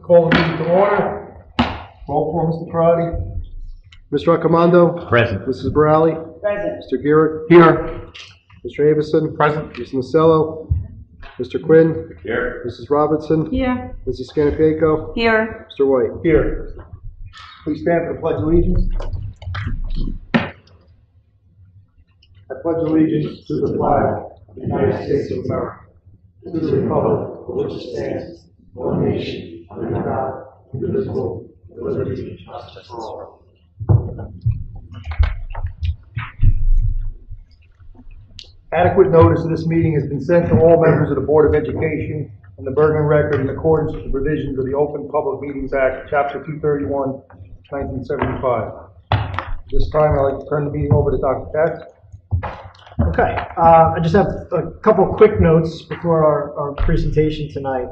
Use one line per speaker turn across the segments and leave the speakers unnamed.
Call the meeting to order. Roll call, Mr. Karati.
Mr. Accomando?
Present.
Mrs. Borelli?
Present.
Mr. Gehrig?
Here.
Mr. Avison?
Present.
Mrs. Masello? Mr. Quinn?
Here.
Mrs. Robinson?
Here.
Mrs. Scanapico?
Here.
Mr. White?
Here. Please stand for the Pledge of Allegiance. I pledge allegiance to the flag of the United States of America, to the republic for which it stands, one nation, under God, indivisible, with liberty and justice for all. Adequate notice of this meeting has been sent to all members of the Board of Education and the Bergen Record in accordance with the provisions of the Open Public Meetings Act, Chapter 231, 1975. At this time, I'd like to turn the meeting over to Dr. Katz.
Okay, I just have a couple quick notes before our presentation tonight.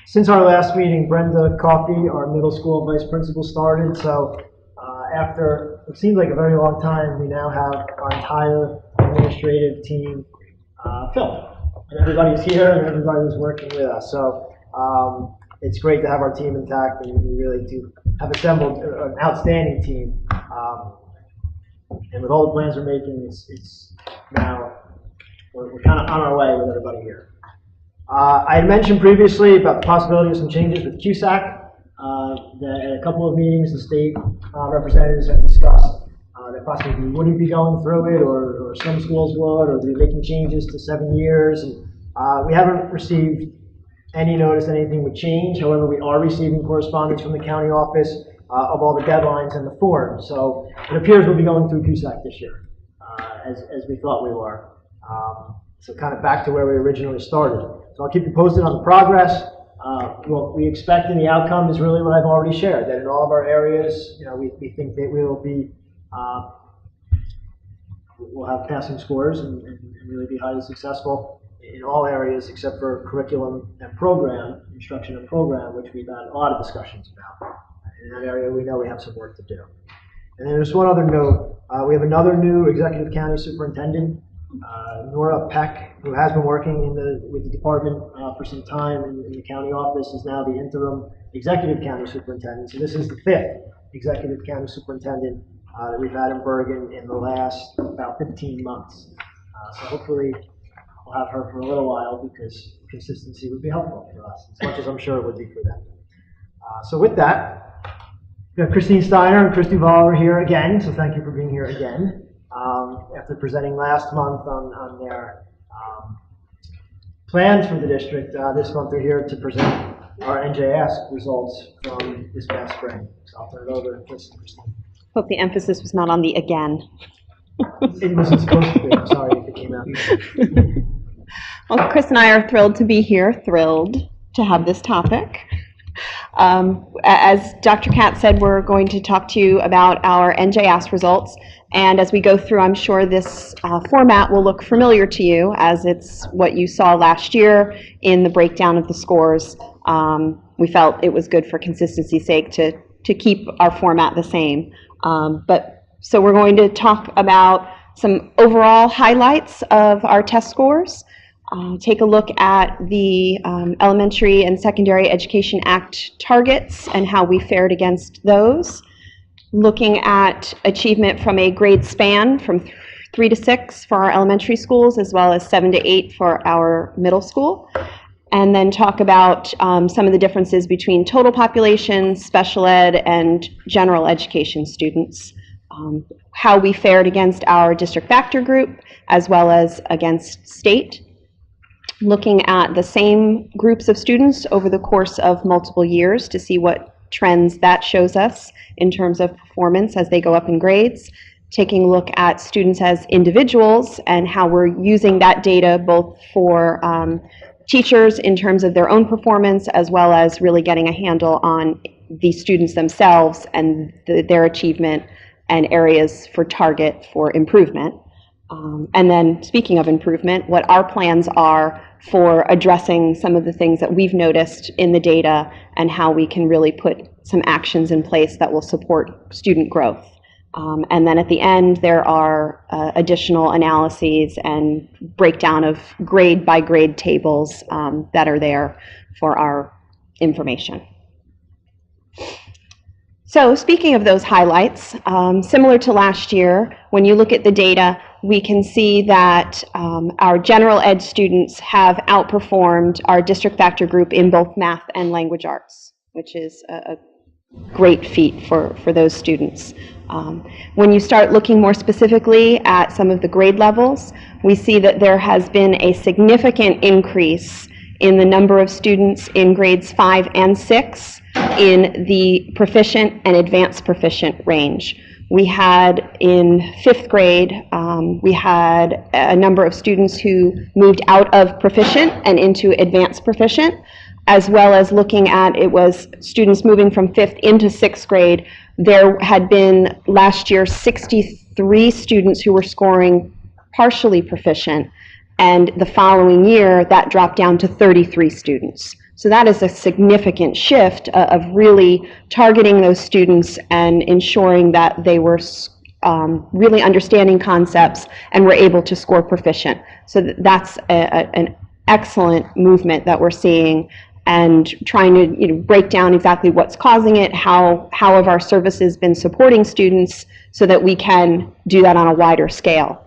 Since our last meeting, Brenda Coffey, our middle school vice principal, started. So after it seemed like a very long time, we now have our entire administrative team filled. And everybody's here and everybody's working with us. So it's great to have our team intact, and we really do have assembled an outstanding team. And with all the plans we're making, it's now, we're kind of on our way with everybody here. I had mentioned previously about the possibility of some changes with CUSAC. That at a couple of meetings, the state representatives have discussed that possibly we wouldn't be going through it, or some schools would, or they're making changes to 7 years. And we haven't received any notice that anything would change. However, we are receiving correspondence from the county office of all the deadlines and the forms. So it appears we'll be going through CUSAC this year, as we thought we were. So kind of back to where we originally started. So I'll keep you posted on the progress. What we expect in the outcome is really what I've already shared, that in all of our areas, we think that we will be, we'll have passing scores and really be highly successful in all areas except for curriculum and program, instruction and program, which we've had a lot of discussions about. In that area, we know we have some work to do. And then there's one other note. We have another new executive county superintendent, Nora Peck, who has been working with the department for some time in the county office, is now the interim executive county superintendent. So this is the 5th executive county superintendent that we've had in Bergen in the last about 15 months. So hopefully we'll have her for a little while, because consistency would be helpful for us, as much as I'm sure it would be for them. So with that, we have Christine Steiner and Chris Duval are here again, so thank you for being here again. After presenting last month on their plans for the district, this month they're here to present our NJS results from this past spring. So I'll turn it over to Christine.
Hope the emphasis was not on the again.
It wasn't supposed to be. I'm sorry if it came out.
Well, Chris and I are thrilled to be here, thrilled to have this topic. As Dr. Katz said, we're going to talk to you about our NJS results. And as we go through, I'm sure this format will look familiar to you, as it's what you saw last year in the breakdown of the scores. We felt it was good for consistency's sake to keep our format the same. So we're going to talk about some overall highlights of our test scores. Take a look at the Elementary and Secondary Education Act targets and how we fared against those. Looking at achievement from a grade span from 3 to 6 for our elementary schools, as well as 7 to 8 for our middle school. And then talk about some of the differences between total population, special ed, and general education students. How we fared against our district factor group, as well as against state. Looking at the same groups of students over the course of multiple years to see what trends that shows us in terms of performance as they go up in grades. Taking a look at students as individuals and how we're using that data both for teachers in terms of their own performance, as well as really getting a handle on the students themselves and their achievement and areas for target for improvement. And then speaking of improvement, what our plans are for addressing some of the things that we've noticed in the data and how we can really put some actions in place that will support student growth. And then at the end, there are additional analyses and breakdown of grade by grade tables that are there for our information. So speaking of those highlights, similar to last year, when you look at the data, we can see that our general ed students have outperformed our district factor group in both math and language arts, which is a great feat for those students. When you start looking more specifically at some of the grade levels, we see that there has been a significant increase in the number of students in grades 5 and 6 in the proficient and advanced proficient range. We had in 5th grade, we had a number of students who moved out of proficient and into advanced proficient, as well as looking at, it was students moving from 5th into 6th grade. There had been last year 63 students who were scoring partially proficient, and the following year that dropped down to 33 students. So that is a significant shift of really targeting those students and ensuring that they were really understanding concepts and were able to score proficient. So that's an excellent movement that we're seeing, and trying to break down exactly what's causing it, how have our services been supporting students so that we can do that on a wider scale.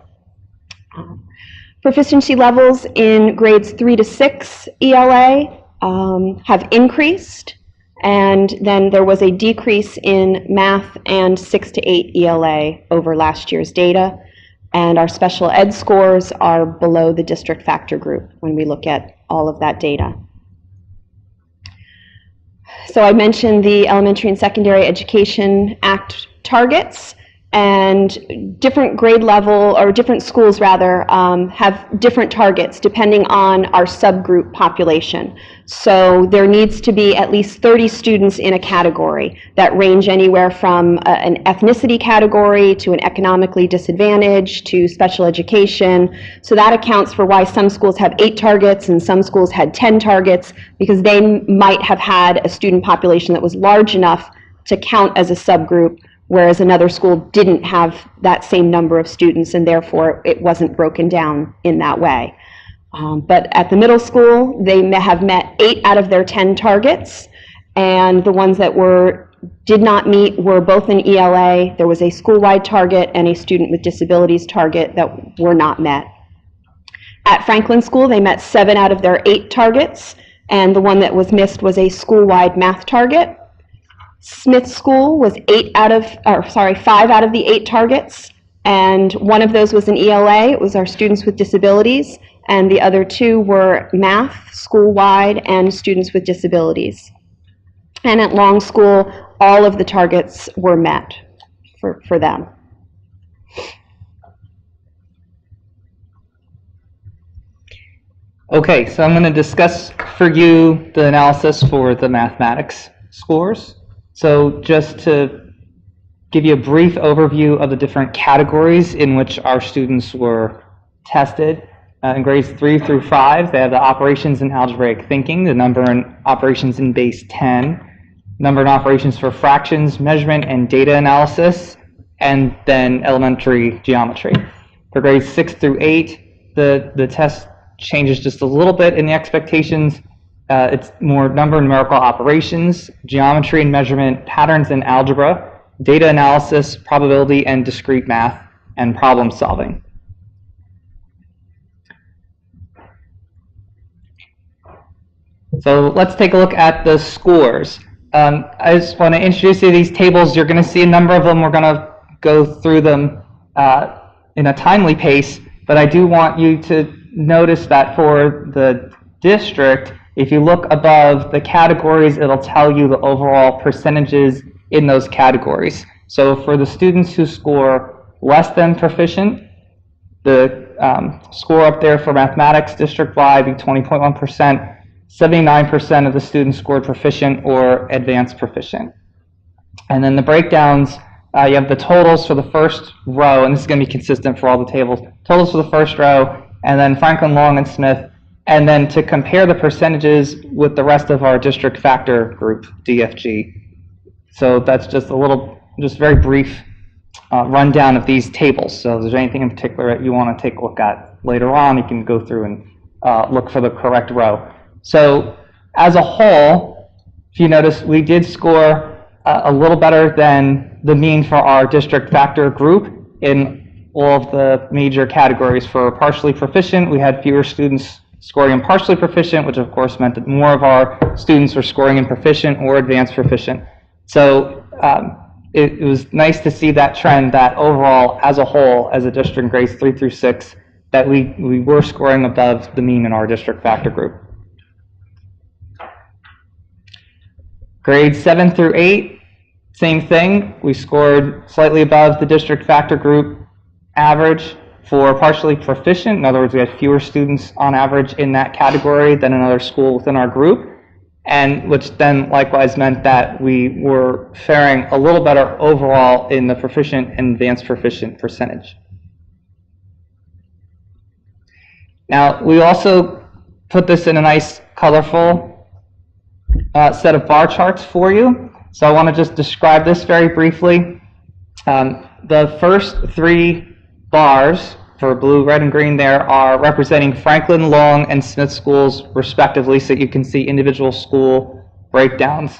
Proficiency levels in grades 3 to 6 ELA have increased, and then there was a decrease in math and 6 to 8 ELA over last year's data, and our special ed scores are below the district factor group when we look at all of that data. So I mentioned the Elementary and Secondary Education Act targets, and different grade level, or different schools rather, have different targets depending on our subgroup population. So there needs to be at least 30 students in a category that range anywhere from an ethnicity category to an economically disadvantaged to special education. So that accounts for why some schools have 8 targets and some schools had 10 targets, because they might have had a student population that was large enough to count as a subgroup, whereas another school didn't have that same number of students, and therefore it wasn't broken down in that way. But at the middle school, they have met 8 out of their 10 targets, and the ones that did not meet were both in ELA. There was a school-wide target and a student with disabilities target that were not met. At Franklin School, they met 7 out of their 8 targets, and the one that was missed was a school-wide math target. Smith School was 5 out of the 8 targets, and one of those was an ELA. It was our students with disabilities, and the other 2 were math, school-wide, and students with disabilities. And at Long School, all of the targets were met for them.
Okay, so I'm going to discuss for you the analysis for the mathematics scores. So just to give you a brief overview of the different categories in which our students were tested. In grades 3 through 5, they have the operations in algebraic thinking, the number in operations in base 10, number in operations for fractions, measurement, and data analysis, and then elementary geometry. For grades 6 through 8, the test changes just a little bit in the expectations. It's more number and numerical operations, geometry and measurement, patterns in algebra, data analysis, probability and discrete math, and problem solving. So let's take a look at the scores. I just want to introduce you to these tables. You're going to see a number of them. We're going to go through them in a timely pace, but I do want you to notice that for the district, if you look above the categories, it'll tell you the overall percentages in those categories. So for the students who score less than proficient, the score up there for mathematics district-wide be 20.1%. 79% of the students scored proficient or advanced proficient. And then the breakdowns, you have the totals for the first row, and this is going to be consistent for all the tables. Totals for the first row, and then Franklin, Long, and Smith. And then to compare the percentages with the rest of our district factor group, DFG. So that's just a little, just very brief rundown of these tables. So if there's anything in particular that you want to take a look at later on, you can go through and look for the correct row. So as a whole, if you notice, we did score a little better than the mean for our district factor group in all of the major categories. For partially proficient, we had fewer students scoring in partially proficient, which of course meant that more of our students were scoring in proficient or advanced proficient. So it was nice to see that trend, that overall, as a whole, as a district grades 3 through 6, that we were scoring above the mean in our district factor group. Grades 7 through 8, same thing. We scored slightly above the district factor group average for partially proficient. In other words, we had fewer students on average in that category than another school within our group, and which then likewise meant that we were faring a little better overall in the proficient and advanced proficient percentage. Now, we also put this in a nice, colorful set of bar charts for you. So I want to just describe this very briefly. The first 3 bars for blue, red, and green there are representing Franklin, Long, and Smith schools respectively, so you can see individual school breakdowns.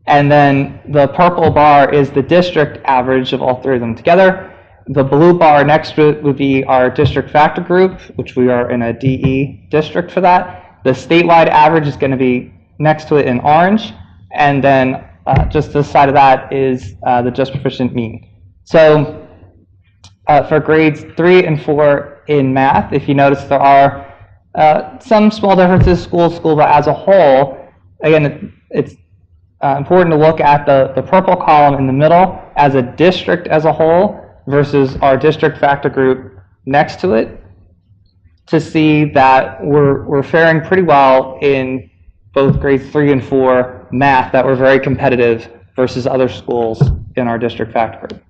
And then the purple bar is the district average of all 3 of them together. The blue bar next to it would be our district factor group, which we are in a DE district for that. The statewide average is going to be next to it in orange, and then just to the side of that is the just proficient mean. So for grades 3 and 4 in math, if you notice, there are some small differences school to school, but as a whole, again, it's important to look at the purple column in the middle as a district as a whole versus our district factor group next to it to see that we're faring pretty well in both grades 3 and 4 math, that we're very competitive versus other schools in our district factor group.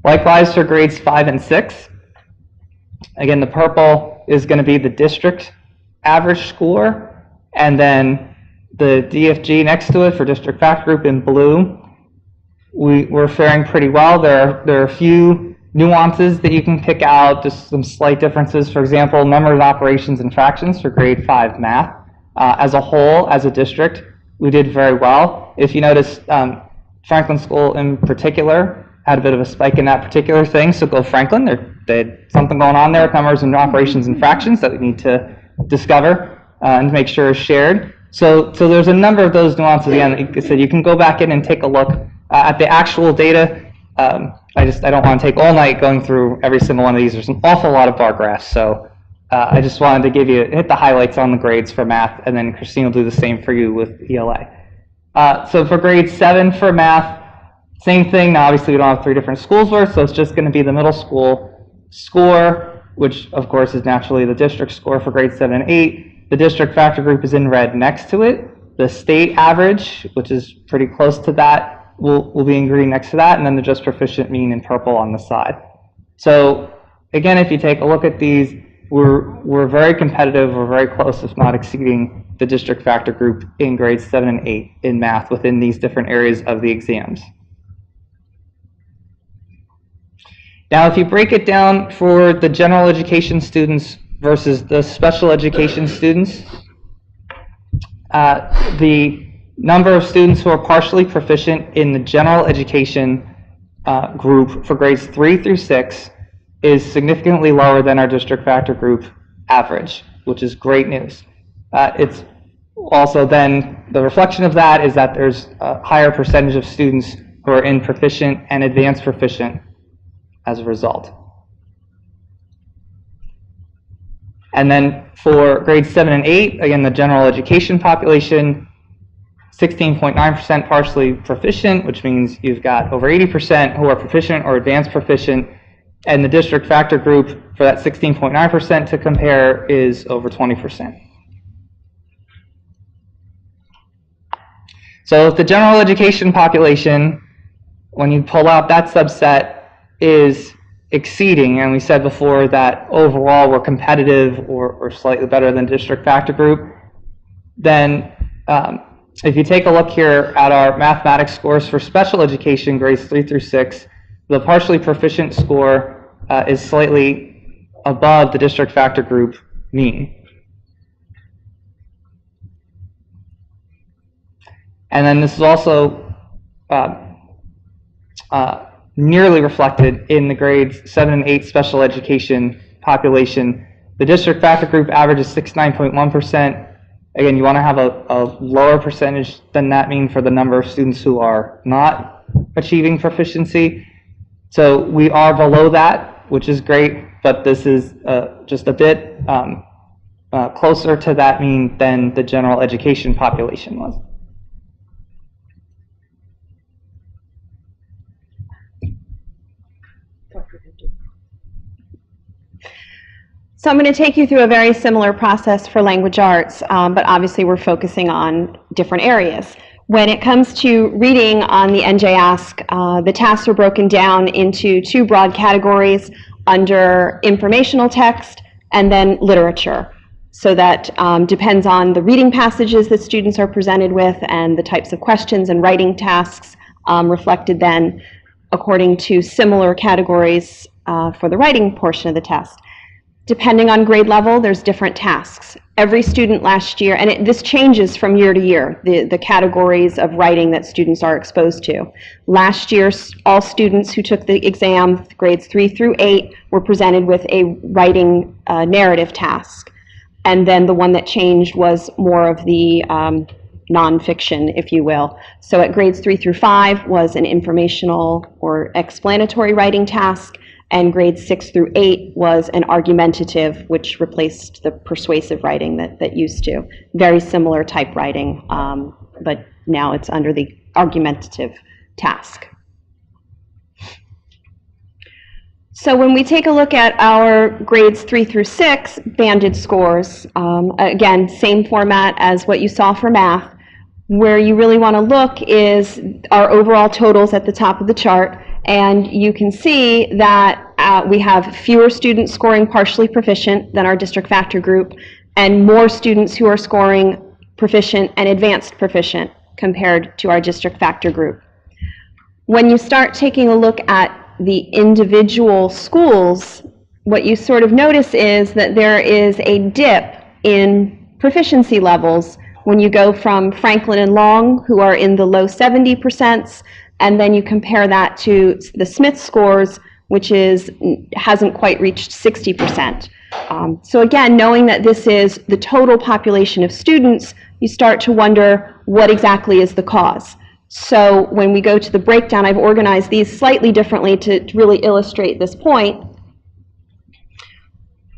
Likewise for grades 5 and 6, again, the purple is going to be the district average score, and then the DFG next to it for district factor group in blue, we're faring pretty well. There are a few nuances that you can pick out, just some slight differences. For example, number of operations and fractions for grade 5 math. As a whole, as a district, we did very well. If you notice, Franklin School in particular had a bit of a spike in that particular thing, so go Franklin. They had something going on there with numbers and operations and fractions that we need to discover and make sure is shared. So there's a number of those nuances. Again, like I said, you can go back in and take a look at the actual data. I don't want to take all night going through every single one of these. There's an awful lot of bar graphs, so I just wanted to hit the highlights on the grades for math, and then Christine will do the same for you with ELA. So for grade 7 for math, same thing. Now obviously we don't have 3 different schools worth, so it's just going to be the middle school score, which of course is naturally the district score for grade 7 and 8. The district factor group is in red next to it. The state average, which is pretty close to that, will be in green next to that, and then the just proficient mean in purple on the side. So again, if you take a look at these, we're very competitive. We're very close, if not exceeding, the district factor group in grades 7 and 8 in math within these different areas of the exams. Now, if you break it down for the general education students versus the special education students, the number of students who are partially proficient in the general education group for grades 3 through 6 is significantly lower than our district factor group average, which is great news. It's also then the reflection of that is that there's a higher percentage of students who are in proficient and advanced proficient as a result. And then for grades 7 and 8, again, the general education population, 16.9% partially proficient, which means you've got over 80% who are proficient or advanced proficient, and the district factor group for that 16.9% to compare is over 20%. So if the general education population, when you pull out that subset, is exceeding, and we said before that overall we're competitive or slightly better than district factor group, then if you take a look here at our mathematics scores for special education grades 3 through 6, the partially proficient score is slightly above the district factor group mean. And then this is also nearly reflected in the grades 7 and 8 special education population. The district factor group averages 69.1%. Again, you want to have a lower percentage than that mean for the number of students who are not achieving proficiency. So we are below that, which is great, but this is just a bit closer to that mean than the general education population was.
So I'm going to take you through a very similar process for language arts, but obviously we're focusing on different areas. When it comes to reading on the NJ Ask, the tasks are broken down into two broad categories under informational text and then literature. So that depends on the reading passages that students are presented with and the types of questions and writing tasks reflected then according to similar categories for the writing portion of the test. Depending on grade level, there's different tasks. Every student last year, and this changes from year to year, the categories of writing that students are exposed to. Last year, all students who took the exam, grades 3 through 8, were presented with a writing narrative task. And then the one that changed was more of the nonfiction, if you will. So at grades 3 through 5 was an informational or explanatory writing task, and grades 6 through 8 was an argumentative, which replaced the persuasive writing that used to. Very similar type writing, but now it's under the argumentative task. So when we take a look at our grades 3 through 6 banded scores, again, same format as what you saw for math. Where you really want to look is our overall totals at the top of the chart, and you can see that we have fewer students scoring partially proficient than our district factor group, and more students who are scoring proficient and advanced proficient compared to our district factor group. When you start taking a look at the individual schools, what you sort of notice is that there is a dip in proficiency levels when you go from Franklin and Long, who are in the low 70%, and then you compare that to the Smith scores, which hasn't quite reached 60%. So again, knowing that this is the total population of students, you start to wonder what exactly is the cause. So when we go to the breakdown, I've organized these slightly differently to really illustrate this point.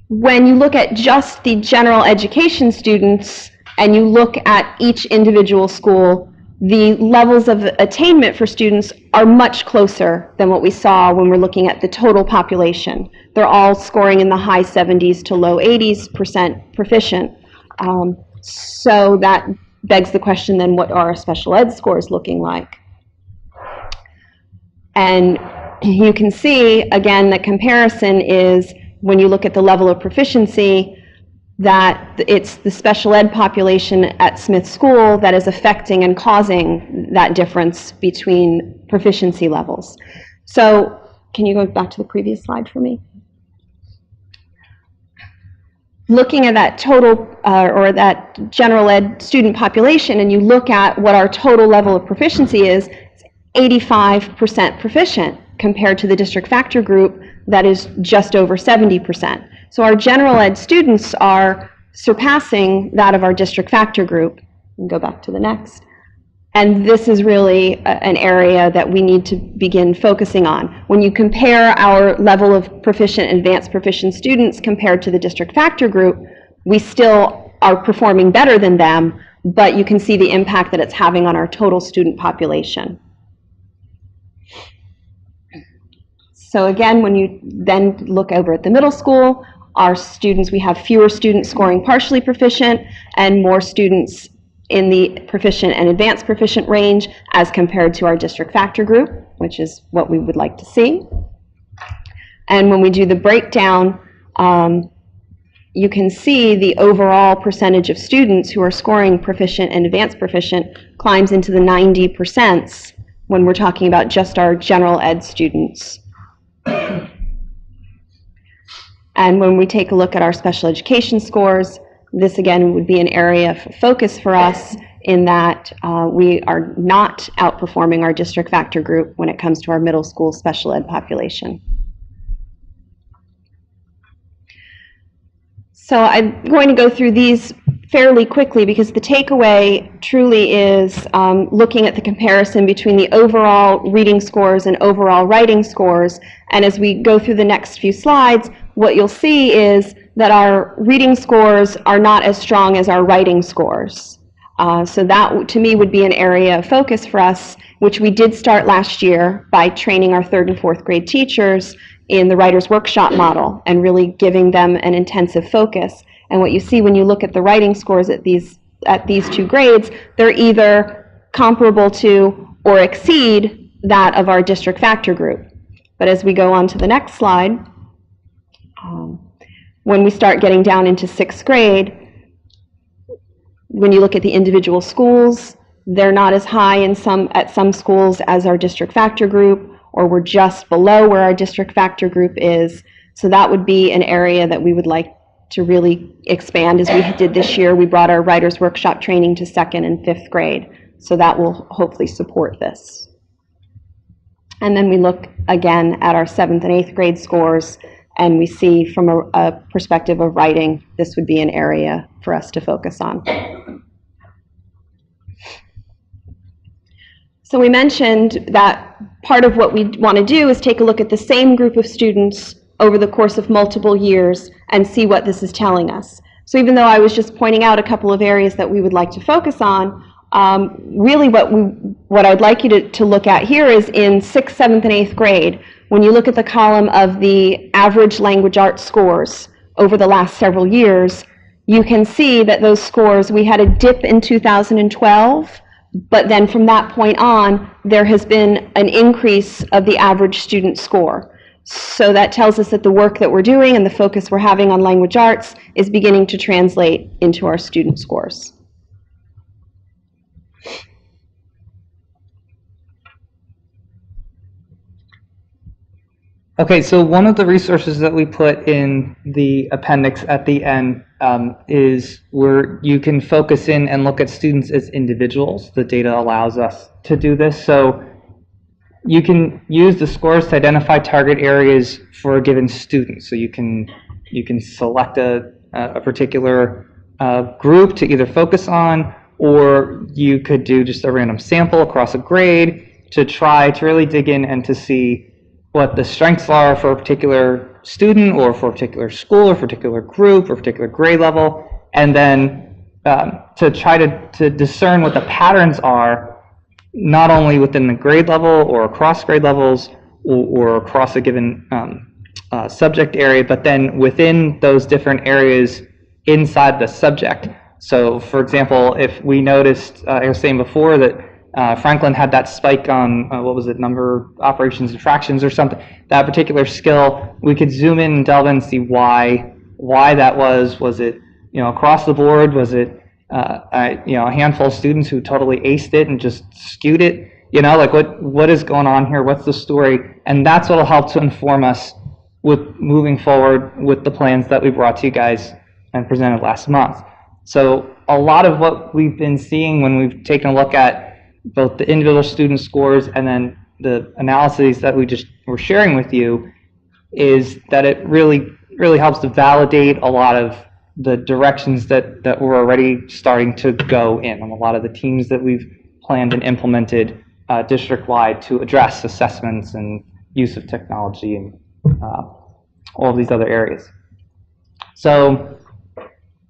When you look at just the general education students, and you look at each individual school, the levels of attainment for students are much closer than what we saw when we're looking at the total population. They're all scoring in the high 70s to low 80% proficient. So that begs the question then, what are our special ed scores looking like? And you can see, again, the comparison is when you look at the level of proficiency, that it's the special ed population at Smith School that is affecting and causing that difference between proficiency levels. So can you go back to the previous slide for me? Looking at that total or that general ed student population, and you look at what our total level of proficiency is, it's 85% proficient compared to the district factor group that is just over 70%. So our general ed students are surpassing that of our district factor group. And go back to the next. And this is really an area that we need to begin focusing on. When you compare our level of proficient and advanced proficient students compared to the district factor group, we still are performing better than them, but you can see the impact that it's having on our total student population. So again, when you then look over at the middle school, our students, we have fewer students scoring partially proficient and more students in the proficient and advanced proficient range as compared to our district factor group, which is what we would like to see. And when we do the breakdown, you can see the overall percentage of students who are scoring proficient and advanced proficient climbs into the 90% when we're talking about just our general ed students. And when we take a look at our special education scores, this again would be an area of focus for us in that we are not outperforming our district factor group when it comes to our middle school special ed population. So I'm going to go through these fairly quickly because the takeaway truly is looking at the comparison between the overall reading scores and overall writing scores. And as we go through the next few slides, what you'll see is that our reading scores are not as strong as our writing scores. So that, to me, would be an area of focus for us, which we did start last year by training our 3rd and 4th grade teachers in the Writer's Workshop model and really giving them an intensive focus. And what you see when you look at the writing scores at these 2 grades, they're either comparable to or exceed that of our district factor group. But as we go on to the next slide, when we start getting down into 6th grade, when you look at the individual schools, they're not as high at some schools as our district factor group, or we're just below where our district factor group is. So that would be an area that we would like to really expand as we did this year. We brought our Writer's Workshop training to 2nd and 5th grade. So that will hopefully support this. And then we look again at our 7th and 8th grade scores, and we see from a perspective of writing, this would be an area for us to focus on. So we mentioned that part of what we want to do is take a look at the same group of students over the course of multiple years and see what this is telling us. So even though I was just pointing out a couple of areas that we would like to focus on, really what I'd like you to look at here is in 6th, 7th, and 8th grade. When you look at the column of the average language arts scores over the last several years, you can see that those scores, we had a dip in 2012, but then from that point on, there has been an increase of the average student score. So that tells us that the work that we're doing and the focus we're having on language arts is beginning to translate into our student scores.
Okay, so one of the resources that we put in the appendix at the end is where you can focus in and look at students as individuals. The data allows us to do this. So you can use the scores to identify target areas for a given student. So you can select a particular group to either focus on, or you could do just a random sample across a grade to try to really dig in and to see what the strengths are for a particular student or for a particular school or for a particular group or particular grade level, and then to try to discern what the patterns are, not only within the grade level or across grade levels or across a given subject area, but then within those different areas inside the subject. So for example, if we noticed, I was saying before that Franklin had that spike on, what was it, number operations and fractions or something, that particular skill, we could zoom in and delve in and see why that was. Was it, across the board? Was it, a handful of students who totally aced it and just skewed it? Like what is going on here? What's the story? And that's what will help to inform us with moving forward with the plans that we brought to you guys and presented last month. So a lot of what we've been seeing when we've taken a look at both the individual student scores and then the analyses that we just were sharing with you is that it really helps to validate a lot of the directions that we're already starting to go in, and a lot of the teams that we've planned and implemented district-wide to address assessments and use of technology and all of these other areas. So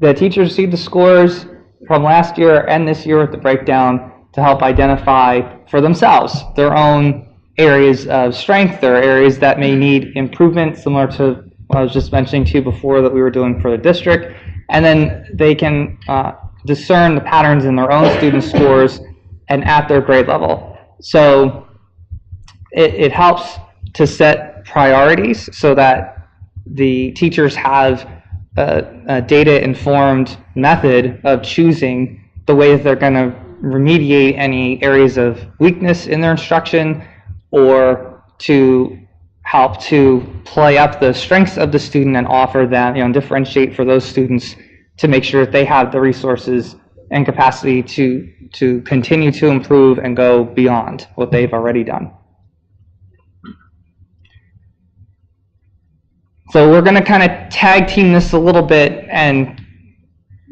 the teachers received the scores from last year and this year with the breakdown to help identify for themselves their own areas of strength, their areas that may need improvement, similar to what I was just mentioning to you before that we were doing for the district. And then they can discern the patterns in their own student scores and at their grade level. So it helps to set priorities so that the teachers have a data-informed method of choosing the ways they're going to remediate any areas of weakness in their instruction, or to help to play up the strengths of the student and offer them, and differentiate for those students to make sure that they have the resources and capacity to continue to improve and go beyond what they've already done. So we're going to kind of tag team this a little bit and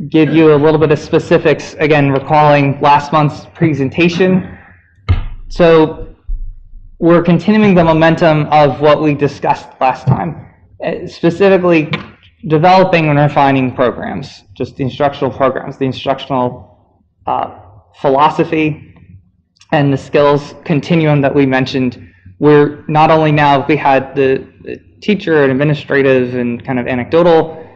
give you a little bit of specifics, again, recalling last month's presentation. So we're continuing the momentum of what we discussed last time, specifically developing and refining programs, just the instructional programs, the instructional philosophy, and the skills continuum that we mentioned. We're not only now, we had the teacher and administrative and kind of anecdotal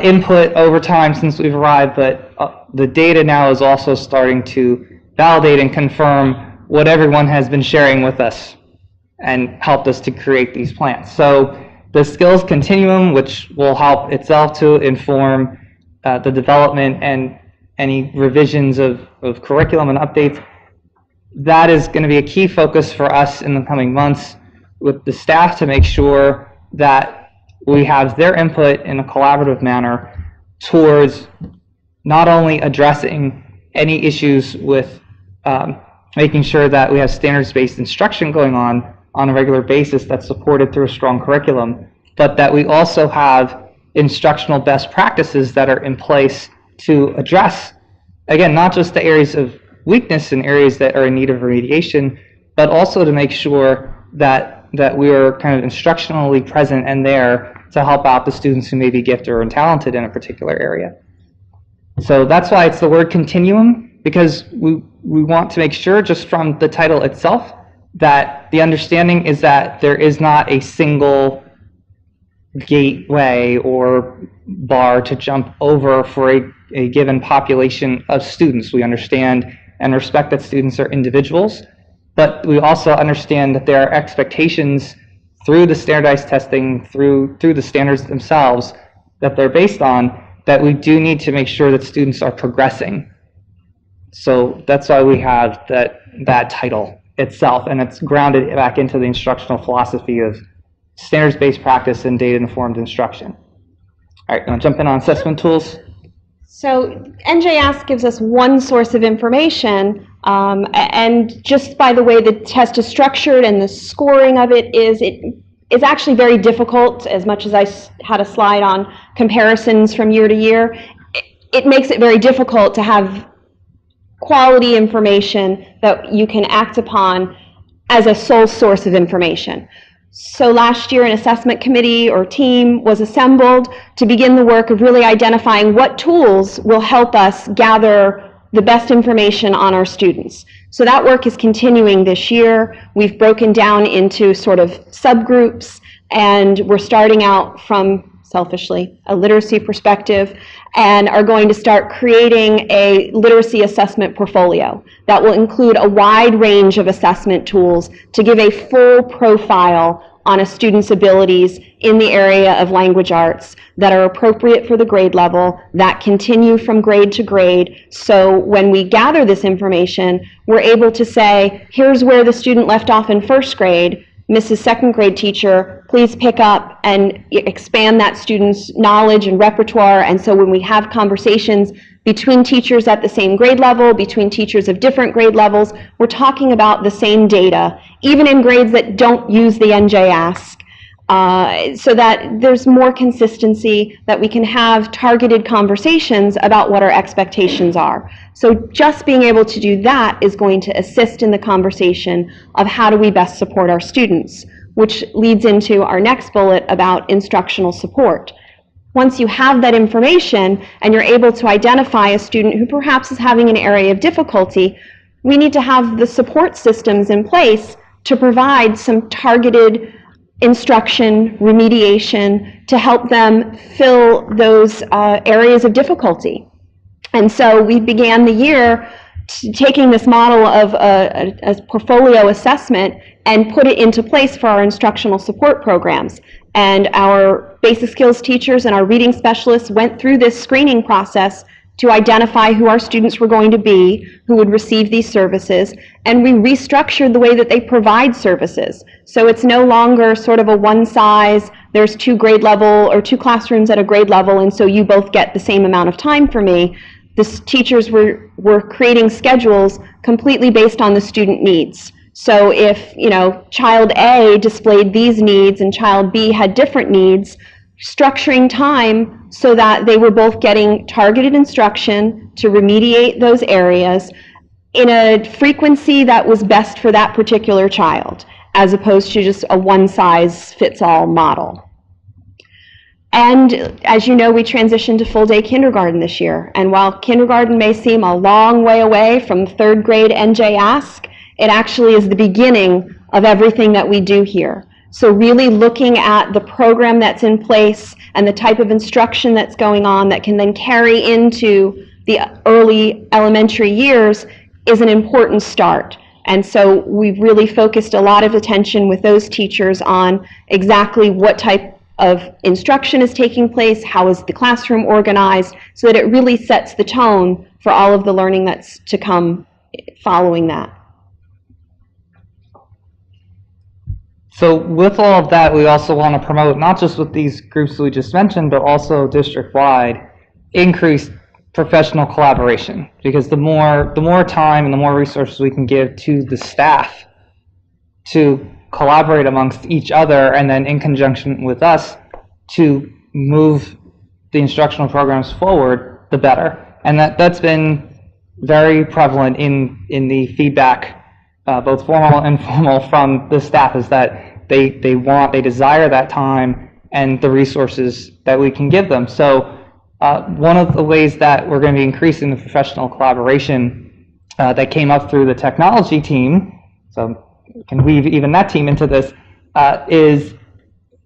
input over time since we've arrived, but the data now is also starting to validate and confirm what everyone has been sharing with us and helped us to create these plans. So the skills continuum, which will help itself to inform the development and any revisions of curriculum and updates, that is going to be a key focus for us in the coming months with the staff to make sure that we have their input in a collaborative manner towards not only addressing any issues with making sure that we have standards-based instruction going on a regular basis that's supported through a strong curriculum, but that we also have instructional best practices that are in place to address, again, not just the areas of weakness and areas that are in need of remediation, but also to make sure that we are kind of instructionally present and there to help out the students who may be gifted or talented in a particular area. So that's why it's the word continuum, because we want to make sure, just from the title itself, that the understanding is that there is not a single gateway or bar to jump over for a given population of students. We understand and respect that students are individuals, but we also understand that there are expectations through the standardized testing, through the standards themselves that they're based on, that we do need to make sure that students are progressing. So that's why we have that title itself, and it's grounded back into the instructional philosophy of standards-based practice and data-informed instruction. All right, want to jump in on assessment tools?
So NJASC gives us one source of information, and just by the way the test is structured and the scoring of it is actually very difficult. As much as I had a slide on comparisons from year to year, it makes it very difficult to have quality information that you can act upon as a sole source of information. So last year, an assessment committee or team was assembled to begin the work of really identifying what tools will help us gather the best information on our students. So that work is continuing this year. We've broken down into sort of subgroups, and we're starting out from, selfishly, a literacy perspective, and are going to start creating a literacy assessment portfolio that will include a wide range of assessment tools to give a full profile on a student's abilities in the area of language arts that are appropriate for the grade level, that continue from grade to grade. So when we gather this information, we're able to say, here's where the student left off in first grade. Mrs. Second grade teacher, please pick up and expand that student's knowledge and repertoire. And so when we have conversations between teachers at the same grade level, between teachers of different grade levels, we're talking about the same data, even in grades that don't use the NJASC, so that there's more consistency, that we can have targeted conversations about what our expectations are. So just being able to do that is going to assist in the conversation of how do we best support our students, which leads into our next bullet about instructional support. Once you have that information and you're able to identify a student who perhaps is having an area of difficulty, we need to have the support systems in place to provide some targeted instruction, remediation, to help them fill those areas of difficulty. And so we began the year taking this model of a portfolio assessment and put it into place for our instructional support programs. And our basic skills teachers and our reading specialists went through this screening process to identify who our students were going to be, who would receive these services, and we restructured the way that they provide services. So it's no longer sort of a one size, there's two grade level or two classrooms at a grade level, and so you both get the same amount of time for me. teachers were creating schedules completely based on the student needs. So if, child A displayed these needs and child B had different needs, structuring time so that they were both getting targeted instruction to remediate those areas in a frequency that was best for that particular child, as opposed to just a one-size-fits-all model. And as you know, we transitioned to full-day kindergarten this year. And while kindergarten may seem a long way away from third grade NJ Ask, it actually is the beginning of everything that we do here. So really looking at the program that's in place and the type of instruction that's going on that can then carry into the early elementary years is an important start. And so we've really focused a lot of attention with those teachers on exactly what type of instruction is taking place, how is the classroom organized, so that it really sets the tone for all of the learning that's to come following that.
So with all of that, we also want to promote, not just with these groups we just mentioned, but also district-wide, increased professional collaboration. Because the more time and the more resources we can give to the staff to collaborate amongst each other and then in conjunction with us to move the instructional programs forward, the better. And that's been very prevalent in the feedback, both formal and informal, from the staff, is that they desire that time and the resources that we can give them. So one of the ways that we're going to be increasing the professional collaboration that came up through the technology team, so we can weave even that team into this, is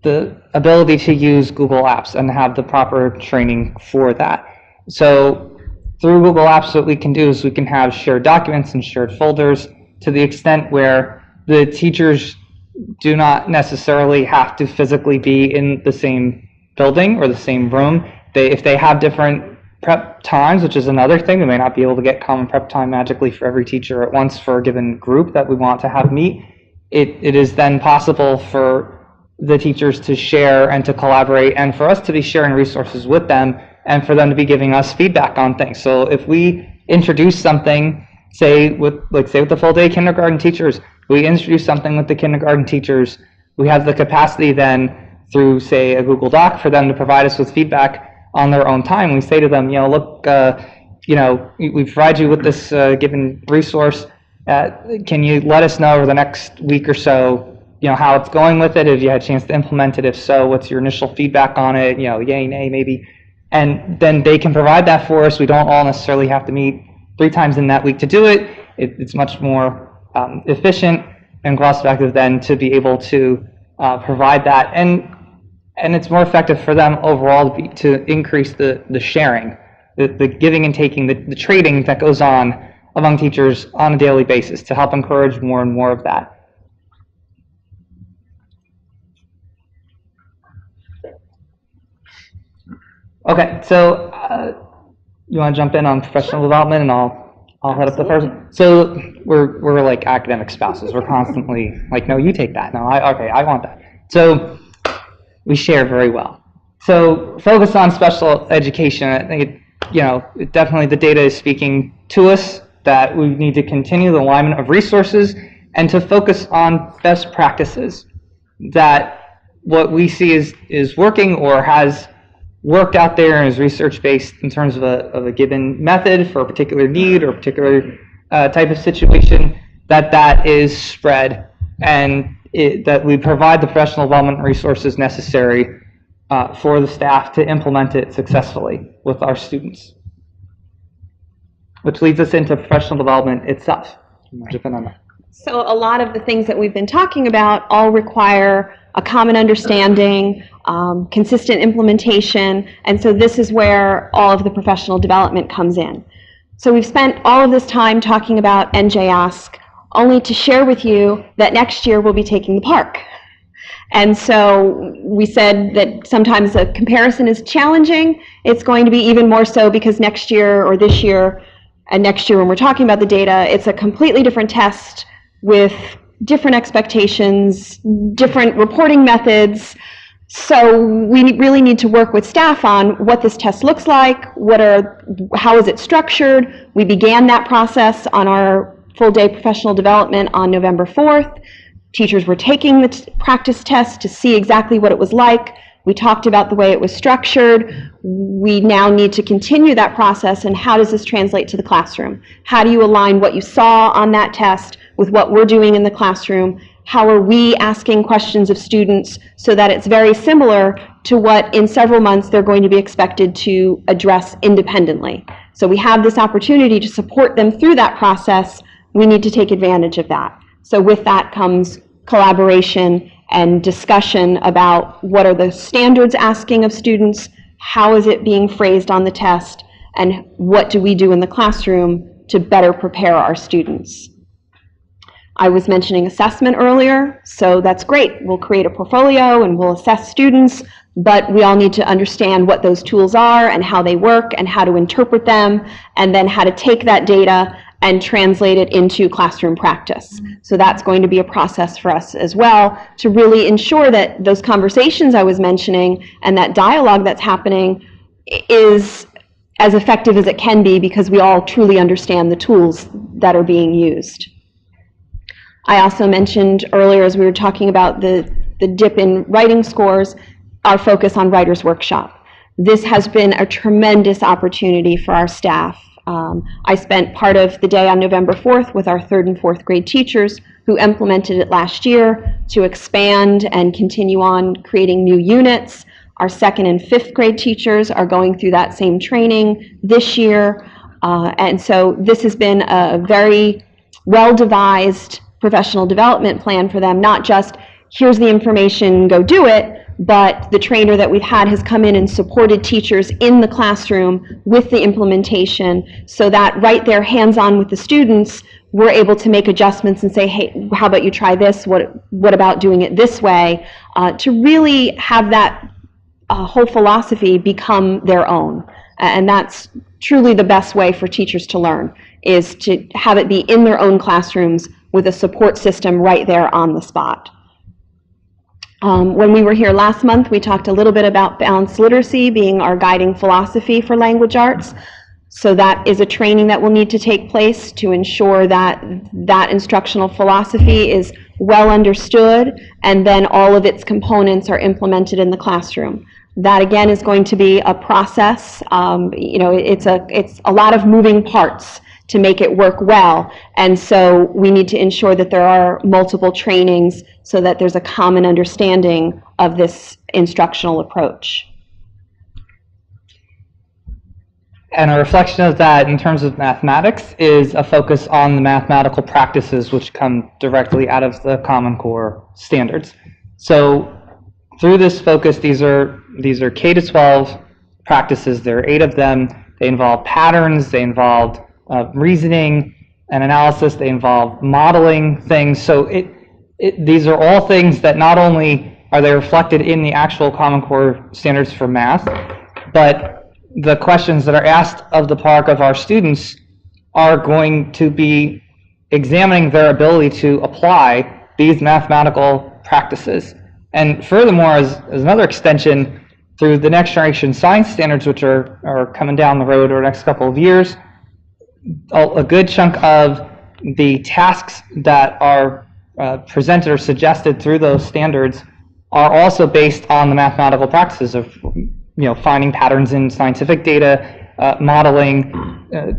the ability to use Google Apps and have the proper training for that. So through Google Apps, what we can do is we can have shared documents and shared folders to the extent where the teachers do not necessarily have to physically be in the same building or the same room. If they have different prep times, which is another thing, we may not be able to get common prep time magically for every teacher at once for a given group that we want to have meet. It is then possible for the teachers to share and to collaborate, and for us to be sharing resources with them, and for them to be giving us feedback on things. So if we introduce something, say with the full day kindergarten teachers, we introduce something with the kindergarten teachers, we have the capacity then through, say, a Google Doc for them to provide us with feedback on their own time. We say to them, look, we provide you with this given resource. Can you let us know over the next week or so, how it's going with it? If you had a chance to implement it, if so, what's your initial feedback on it? Yay, nay, maybe. And then they can provide that for us. We don't all necessarily have to meet 3 times in that week to do it. It's much more efficient and cost-effective then to be able to provide that. And it's more effective for them overall to increase the sharing, the giving and taking, the trading that goes on among teachers on a daily basis to help encourage more and more of that. Okay, so you want to jump in on professional development, and I'll head up the first one. So we're like academic spouses. We're constantly like, no, you take that. No, I want that. So we share very well. So focus on special education. I think definitely the data is speaking to us that we need to continue the alignment of resources and to focus on best practices. That what we see is working or has worked out there and is research-based in terms of a given method for a particular need or a particular type of situation, that is spread, and that we provide the professional development resources necessary for the staff to implement it successfully with our students. Which leads us into professional development itself.
So a lot of the things that we've been talking about all require a common understanding, consistent implementation, and so this is where all of the professional development comes in. So we've spent all of this time talking about NJ Ask, only to share with you that next year we'll be taking the park. And so we said that sometimes a comparison is challenging. It's going to be even more so because next year or this year and next year when we're talking about the data, it's a completely different test with different expectations, different reporting methods. So we really need to work with staff on what this test looks like, how is it structured. We began that process on our full-day professional development on November 4th. Teachers were taking the practice test to see exactly what it was like. We talked about the way it was structured. We now need to continue that process, and how does this translate to the classroom? How do you align what you saw on that test with what we're doing in the classroom? How are we asking questions of students so that it's very similar to what in several months they're going to be expected to address independently? So we have this opportunity to support them through that process. We need to take advantage of that. So with that comes collaboration and discussion about what are the standards asking of students, how is it being phrased on the test, and what do we do in the classroom to better prepare our students. I was mentioning assessment earlier, so that's great. We'll create a portfolio and we'll assess students, but we all need to understand what those tools are and how they work and how to interpret them, and then how to take that data and translate it into classroom practice. So that's going to be a process for us as well to really ensure that those conversations I was mentioning and that dialogue that's happening is as effective as it can be, because we all truly understand the tools that are being used. I also mentioned earlier, as we were talking about the dip in writing scores, our focus on Writers' Workshop. This has been a tremendous opportunity for our staff. I spent part of the day on November 4th with our 3rd and 4th grade teachers who implemented it last year to expand and continue on creating new units. Our 2nd and 5th grade teachers are going through that same training this year. And so this has been a very well-devised professional development plan for them, not just here's the information, go do it, but the trainer that we've had has come in and supported teachers in the classroom with the implementation, so that right there, hands-on with the students, we're able to make adjustments and say, hey, how about you try this? What about doing it this way? To really have that whole philosophy become their own. And that's truly the best way for teachers to learn, is to have it be in their own classrooms with a support system right there on the spot. When we were here last month, we talked a little bit about balanced literacy being our guiding philosophy for language arts. So that is a training that will need to take place to ensure that that instructional philosophy is well understood, and then all of its components are implemented in the classroom. That again is going to be a process. It's a lot of moving parts to make it work well, and so we need to ensure that there are multiple trainings so that there's a common understanding of this instructional approach.
And a reflection of that in terms of mathematics is a focus on the mathematical practices which come directly out of the Common Core standards. So through this focus, these are K-12 practices. There are 8 of them. They involve patterns, they involve reasoning and analysis, they involve modeling things. So these are all things that not only are they reflected in the actual Common Core standards for math, but the questions that are asked of the part of our students are going to be examining their ability to apply these mathematical practices. And furthermore, as another extension, through the next generation science standards, which are coming down the road over the next couple of years, a good chunk of the tasks that are presented or suggested through those standards are also based on the mathematical practices of finding patterns in scientific data, modeling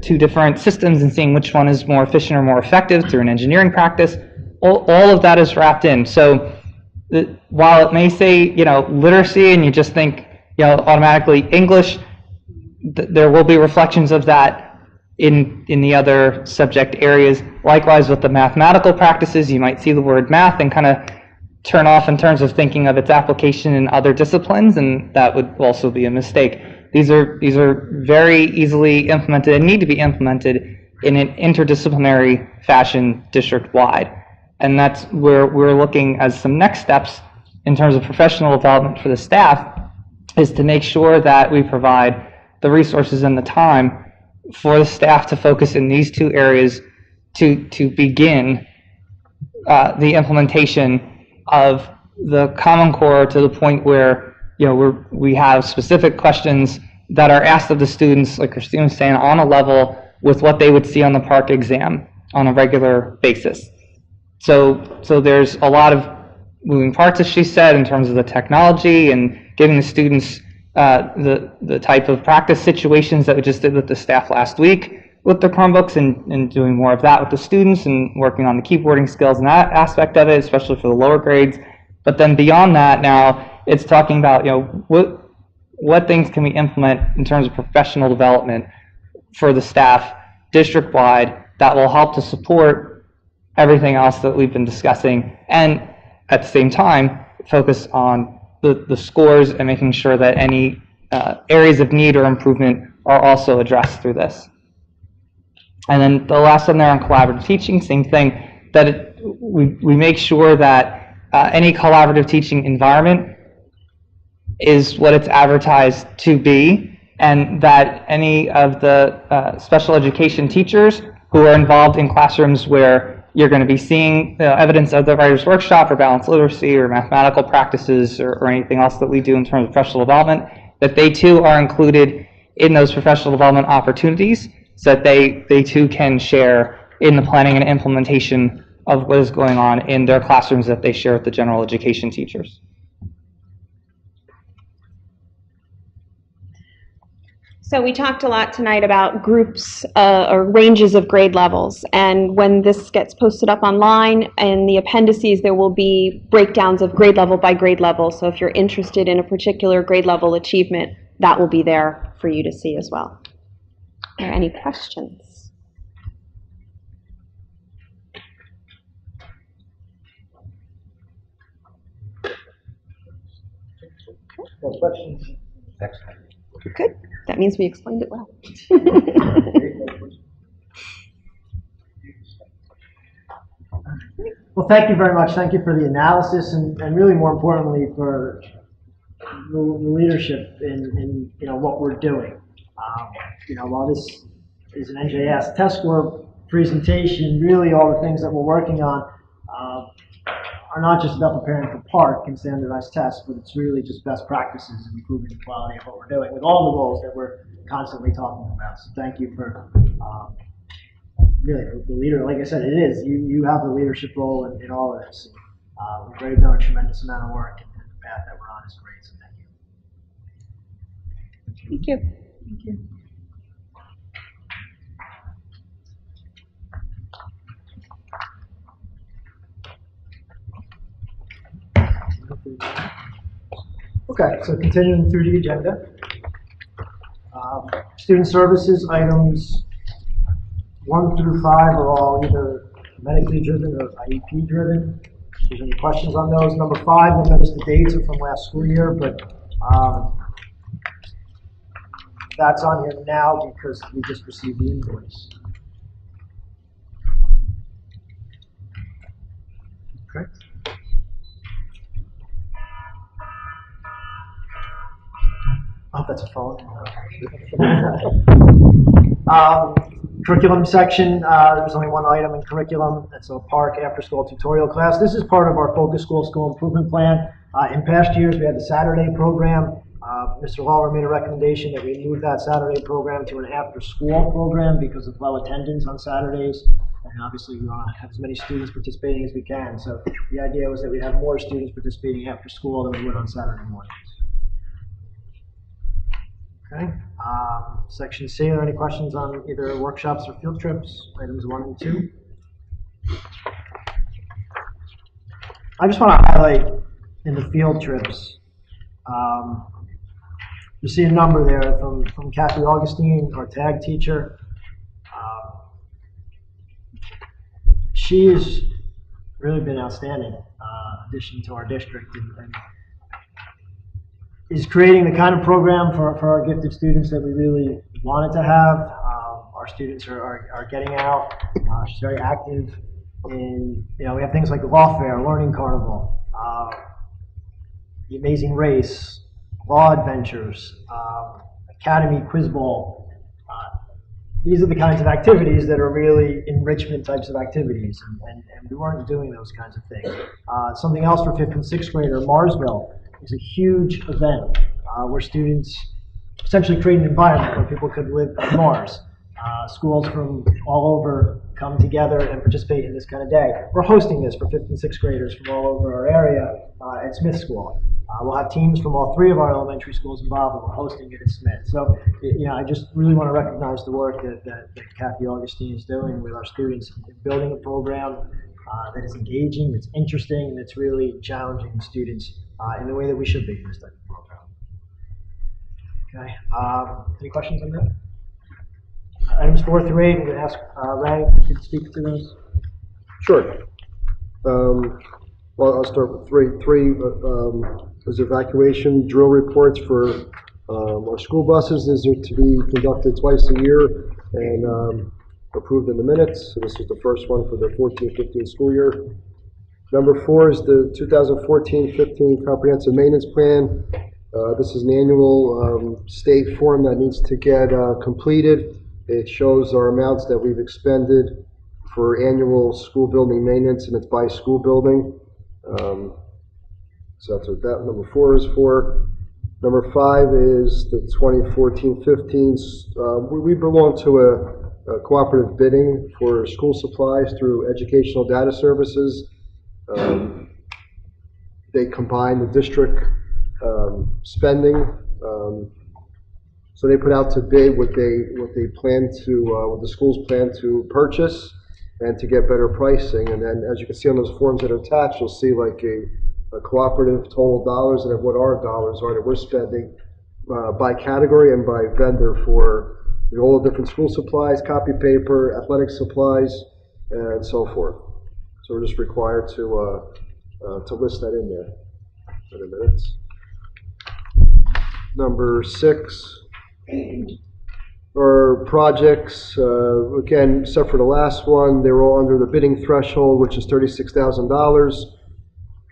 2 different systems and seeing which one is more efficient or more effective through an engineering practice. All of that is wrapped in. So while it may say literacy and you just think automatically English, there will be reflections of that in the other subject areas. Likewise with the mathematical practices, you might see the word math and kind of turn off in terms of thinking of its application in other disciplines, and that would also be a mistake. These are very easily implemented and need to be implemented in an interdisciplinary fashion district-wide. And that's where we're looking as some next steps in terms of professional development for the staff, is to make sure that we provide the resources and the time for the staff to focus in these 2 areas to begin the implementation of the Common Core to the point where, you know, we have specific questions that are asked of the students, like Christine was saying, on a level with what they would see on the PARCC exam on a regular basis. So there's a lot of moving parts, as she said, in terms of the technology and giving the students the type of practice situations that we just did with the staff last week with the Chromebooks, and doing more of that with the students and working on the keyboarding skills and that aspect of it, especially for the lower grades. But then beyond that, now it's talking about, you know, what things can we implement in terms of professional development for the staff district-wide that will help to support everything else that we've been discussing, and at the same time focus on the scores and making sure that any areas of need or improvement are also addressed through this. And then the last one there on collaborative teaching, same thing, that we make sure that any collaborative teaching environment is what it's advertised to be, and that any of the special education teachers who are involved in classrooms where you're going to be seeing evidence of the writer's workshop or balanced literacy or mathematical practices or anything else that we do in terms of professional development, that they too are included in those professional development opportunities, so that they too can share in the planning and implementation of what is going on in their classrooms that they share with the general education teachers.
So we talked a lot tonight about groups or ranges of grade levels, and when this gets posted up online in the appendices, there will be breakdowns of grade level by grade level. So if you're interested in a particular grade level achievement, that will be there for you to see as well. Are there any questions?
No questions?
Good. That means we explained it well.
Well, thank you very much. Thank you for the analysis, and really more importantly for the leadership in you know what we're doing. You know, while this is an NJS test score presentation, really all the things that we're working on are not just about preparing for PARCC and standardized tests, but it's really just best practices and improving the quality of what we're doing with all the goals that we're constantly talking about. So thank you for really the leader. Like I said, it is. You have the leadership role in all of this. We've already done a tremendous amount of work, and the path that we're on is great, so thank you.
Thank you. Thank you.
Okay, so continuing through the agenda. Student services items 1 through 5 are all either medically driven or IEP driven. If there's any questions on those. Number 5, you'll notice the dates are from last school year, but that's on here now because we just received the invoice. Okay. Oh, that's a phone. Curriculum section, there's only one item in curriculum. It's a PARCC after-school tutorial class. This is part of our Focus School Improvement Plan. In past years, we had the Saturday program. Mr. Lawler made a recommendation that we move that Saturday program to an after-school program because of low attendance on Saturdays. And obviously, we want to have as many students participating as we can. So the idea was that we'd have more students participating after school than we would on Saturday mornings. Okay. Section C, are there any questions on either workshops or field trips, items 1 and 2? I just want to highlight in the field trips, you see a number there from Kathy Augustine, our tag teacher. She has really been outstanding addition to our district, and is creating the kind of program for our gifted students that we really wanted to have. Our students are getting out. She's very active in, you know, we have things like the Law Fair, Learning Carnival, the Amazing Race, Law Adventures, Academy Quiz Bowl. these are the kinds of activities that are really enrichment types of activities, and we weren't doing those kinds of things. Something else for 5th and 6th grader, Marsville is a huge event where students essentially create an environment where people could live on Mars. Schools from all over come together and participate in this kind of day. We're hosting this for 5th and 6th graders from all over our area at Smith School. We'll have teams from all 3 of our elementary schools involved, and we're hosting it at Smith. So, I just really want to recognize the work that Kathy Augustine is doing with our students in building a program that is engaging, that's interesting, and that's really challenging students in the way that we should be in this type of program. Okay. Any questions on that? Items 4 through 8, I'm going to ask Ray if you could speak to those.
Sure. Well, I'll start with 3. 3 is evacuation drill reports for our school buses. These are to be conducted twice a year and approved in the minutes. So this is the first one for the 14-15 school year. Number 4 is the 2014-15 comprehensive maintenance plan. This is an annual state form that needs to get completed. It shows our amounts that we've expended for annual school building maintenance, and it's by school building. So that's what that number 4 is for. Number 5 is the 2014-15. We belong to a cooperative bidding for school supplies through Educational Data Services. They combine the district spending. So they put out to bid what they plan to, what the schools plan to purchase, and to get better pricing. And then, as you can see on those forms that are attached, you'll see like a cooperative total dollars and what our dollars are that we're spending by category and by vendor for all the different school supplies, copy paper, athletic supplies, and so forth. So we're just required to list that in there in the minutes. Number 6. Our projects, again, except for the last one, they were all under the bidding threshold, which is $36,000.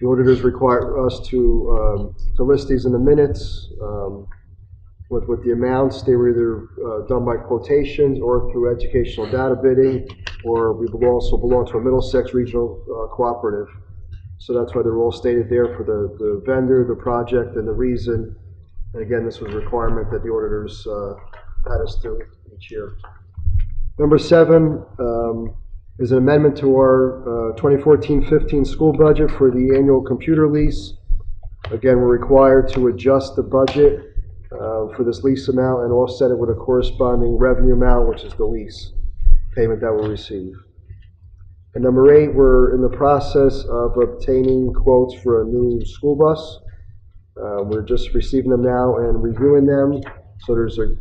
The auditors require us to list these in the minutes with the amounts. They were either done by quotations or through educational data bidding, or we also belong to a Middlesex regional cooperative. So that's why they're all stated there for the vendor, the project, and the reason. And again, this was a requirement that the auditors had us do each year. Number 7 is an amendment to our 2014-15 school budget for the annual computer lease. Again, we're required to adjust the budget for this lease amount and offset it with a corresponding revenue amount, which is the lease payment that we'll receive. And number 8, we're in the process of obtaining quotes for a new school bus. We're just receiving them now and reviewing them. So there's a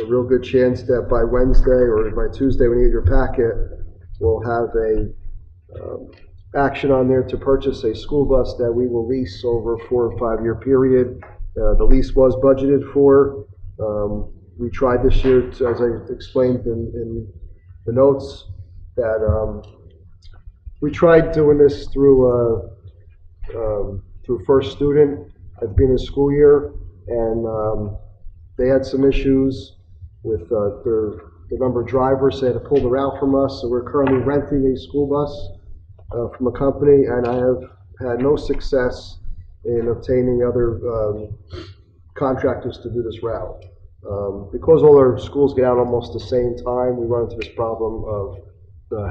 real good chance that by Wednesday or by Tuesday when you get your packet, we'll have a action on there to purchase a school bus that we will lease over a 4 or 5 year period. The lease was budgeted for. We tried this year, as I explained in the notes, that we tried doing this through First Student at the beginning of the school year, and they had some issues with the number of drivers. They had to pull the route from us, so we're currently renting a school bus from a company, and I have had no success in obtaining other contractors to do this route. Because all our schools get out almost the same time, we run into this problem of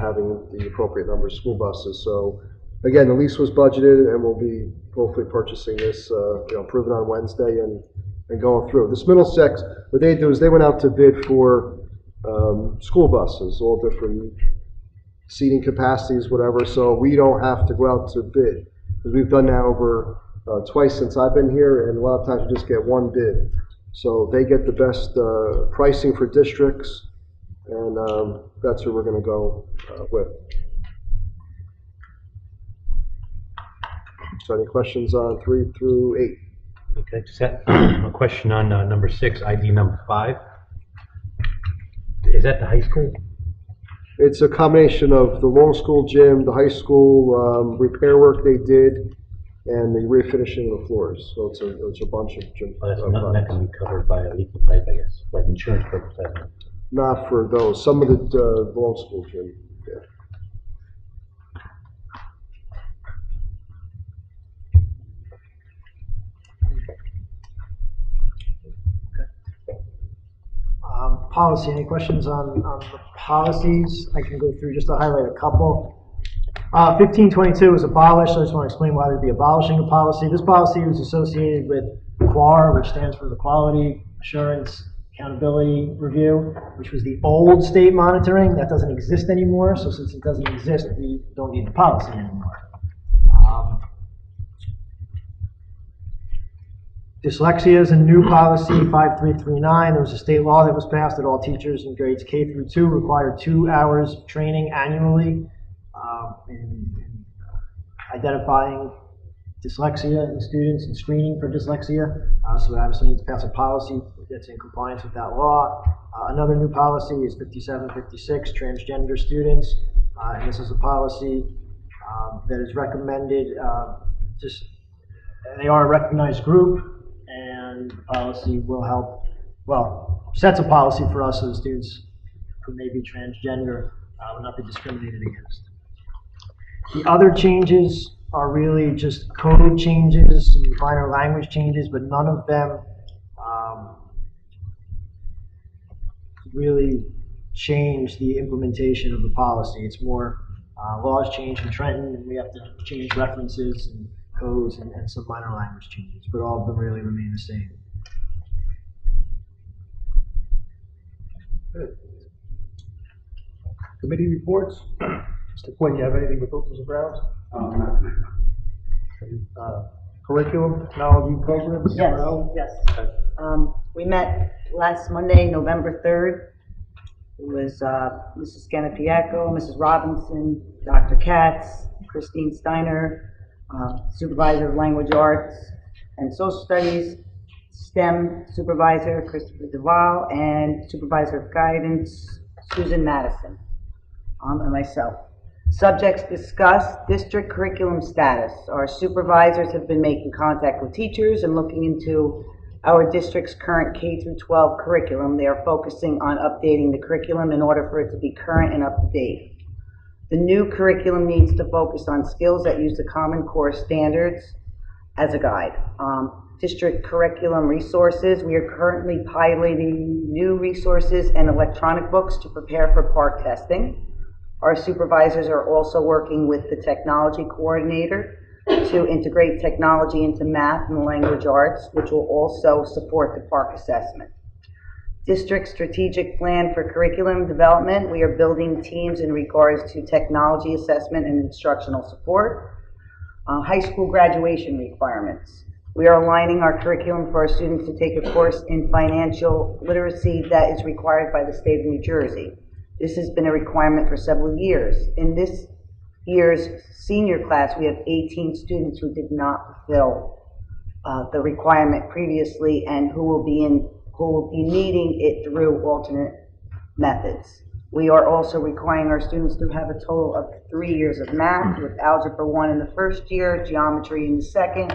having the appropriate number of school buses. So again, the lease was budgeted, and we'll be hopefully purchasing this, approving on Wednesday and going through. This Middlesex, what they do is they went out to bid for school buses, all different seating capacities, whatever, so we don't have to go out to bid. Because we've done that over twice since I've been here, and a lot of times we just get one bid. So they get the best pricing for districts, and that's who we're going to go with. So any questions on 3 through 8?
Okay, just a question on number 6, ID number 5. Is that the high school?
It's a combination of the Long School gym, the high school repair work they did, and the refinishing of the floors. So it's a bunch of gym.
Oh, that's not going to be covered by a leaky pipe, I guess, like insurance purposes.
not for those. Some of it belongs to school gym. Yeah.
Policy, any questions on the policies? I can go through just to highlight a couple. 1522 was abolished. I just want to explain why we'd be abolishing a policy. This policy was associated with QAR, which stands for the Quality Assurance Accountability Review, which was the old state monitoring. That doesn't exist anymore, so since it doesn't exist, we don't need the policy anymore. Dyslexia is a new policy, 5339. There was a state law that was passed that all teachers in grades K through 2 require 2 hours of training annually in identifying dyslexia in students and screening for dyslexia. So we obviously need to pass a policy that's in compliance with that law. Another new policy is 5756, transgender students. And this is a policy that is recommended, they are a recognized group, and the policy will help, sets a policy for us so the students who may be transgender will not be discriminated against. The other changes are really just code changes, some minor language changes, but none of them really change the implementation of the policy. It's more laws change in Trenton, and we have to change references and codes and some minor language changes, but all of them really remain the same.
Good. Committee reports. Mr. Quinn, you have anything with Oaklands and Browns? Curriculum, technology programs?
Yes, yes. We met last Monday, November 3rd. It was Mrs. Scanapiaco, Mrs. Robinson, Dr. Katz, Christine Steiner, Supervisor of Language Arts and Social Studies, STEM Supervisor Christopher Duval, and Supervisor of Guidance Susan Madison, and myself. Subjects discussed: district curriculum status. Our supervisors have been making contact with teachers and looking into our district's current K-12 curriculum. They are focusing on updating the curriculum in order for it to be current and up to date. The new curriculum needs to focus on skills that use the Common Core standards as a guide. District curriculum resources. We are currently piloting new resources and electronic books to prepare for PARCC testing. Our supervisors are also working with the technology coordinator to integrate technology into math and language arts, which will also support the PARCC assessment. District strategic plan for curriculum development. We are building teams in regards to technology assessment and instructional support. High school graduation requirements. We are aligning our curriculum for our students to take a course in financial literacy that is required by the state of New Jersey. This has been a requirement for several years. In this year's senior class, we have 18 students who did not fulfill the requirement previously and who will be needing it through alternate methods. We are also requiring our students to have a total of 3 years of math, with Algebra 1 in the first year, Geometry in the second,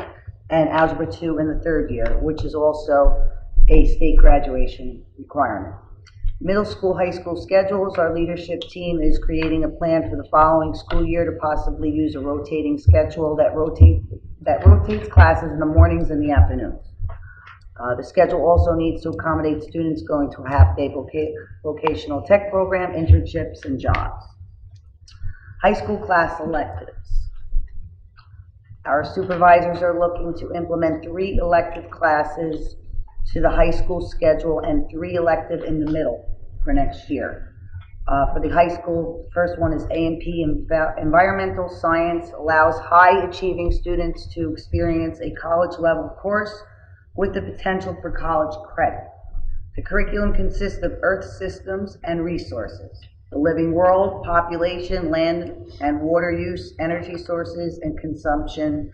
and Algebra 2 in the third year, which is also a state graduation requirement. Middle school, high school schedules. Our leadership team is creating a plan for the following school year to possibly use a rotating schedule that rotates classes in the mornings and the afternoons. The schedule also needs to accommodate students going to a half-day vocational tech program, internships, and jobs. High school class electives. Our supervisors are looking to implement 3 elective classes to the high school schedule and 3 elective in the middle for next year. For the high school, the first one is A&P, Environmental Science, allows high-achieving students to experience a college-level course with the potential for college credit. The curriculum consists of Earth systems and resources, the living world, population, land and water use, energy sources and consumption,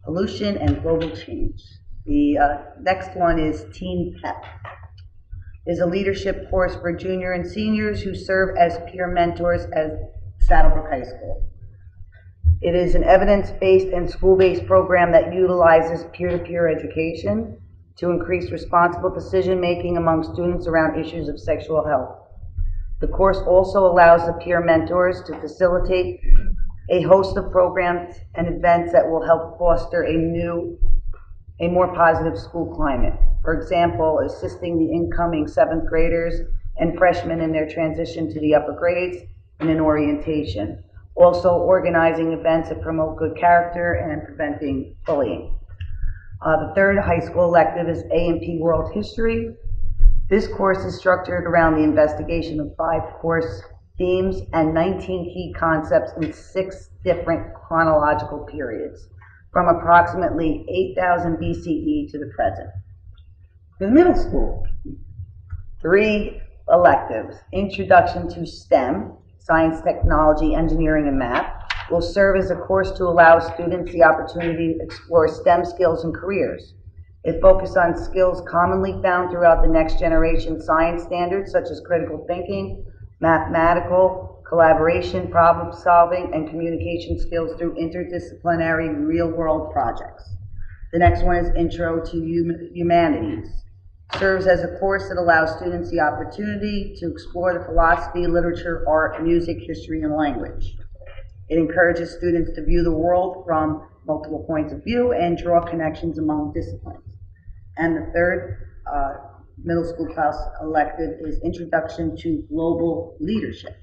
pollution, and global change. The next one is Teen Pep. It is a leadership course for junior and seniors who serve as peer mentors at Saddlebrook High School. It is an evidence-based and school-based program that utilizes peer-to-peer education to increase responsible decision-making among students around issues of sexual health The course also allows the peer mentors to facilitate a host of programs and events that will help foster a more positive school climate. For example, assisting the incoming 7th graders and freshmen in their transition to the upper grades in an orientation. Also organizing events that promote good character and preventing bullying. The third high school elective is A&P World History. This course is structured around the investigation of 5 course themes and 19 key concepts in 6 different chronological periods, from approximately 8000 BCE to the present. The middle school, 3 electives: Introduction to STEM, Science, Technology, Engineering, and Math, will serve as a course to allow students the opportunity to explore STEM skills and careers. It focuses on skills commonly found throughout the next generation science standards, such as critical thinking, mathematical, collaboration, problem solving, and communication skills through interdisciplinary real-world projects. The next one is Intro to Humanities. Serves as a course that allows students the opportunity to explore the philosophy, literature, art, music, history, and language. It encourages students to view the world from multiple points of view and draw connections among disciplines. And the third middle school class elective is Introduction to Global Leadership.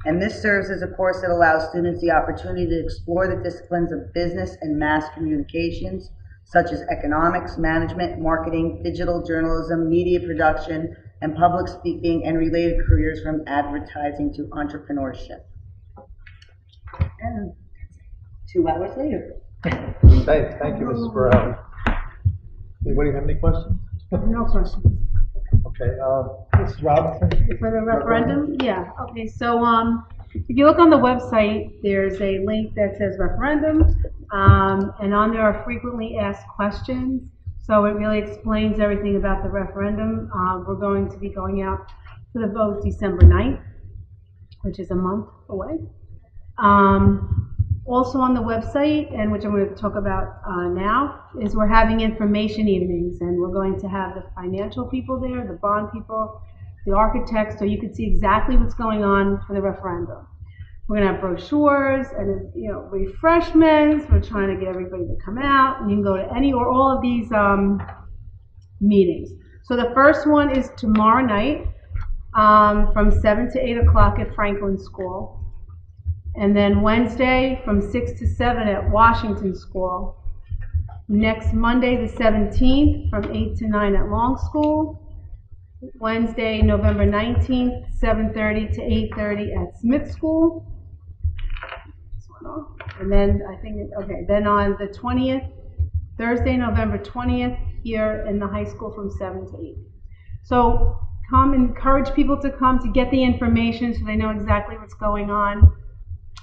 And this serves as a course that allows students the opportunity to explore the disciplines of business and mass communications, such as economics, management, marketing, digital journalism, media production, and public speaking, and related careers from advertising to entrepreneurship. And 2 hours later.
Thank you, Mrs. Burrell. Anybody have any questions?
No questions.
Okay, Mrs. Robinson?
For the referendum? Yeah, okay, so, if you look on the website, there's a link that says referendum, and on there are frequently asked questions. So it really explains everything about the referendum. We're going to be going out to the vote December 9th, which is a month away. Also on the website, and which I'm going to talk about now, is we're having information evenings, and we're going to have the financial people there, the bond people, the architects, so you can see exactly what's going on for the referendum. We're going to have brochures and, you know, refreshments. We're trying to get everybody to come out, and you can go to any or all of these meetings. So the first one is tomorrow night from 7 to 8 o'clock at Franklin School. And then Wednesday from 6 to 7 at Washington School. Next Monday, the 17th, from 8 to 9 at Long School. Wednesday, November 19th, 7:30 to 8:30 at Smith School. And then I think, okay, then on the 20th, Thursday, November 20th, here in the high school from 7 to 8. So come, encourage people to come to get the information so they know exactly what's going on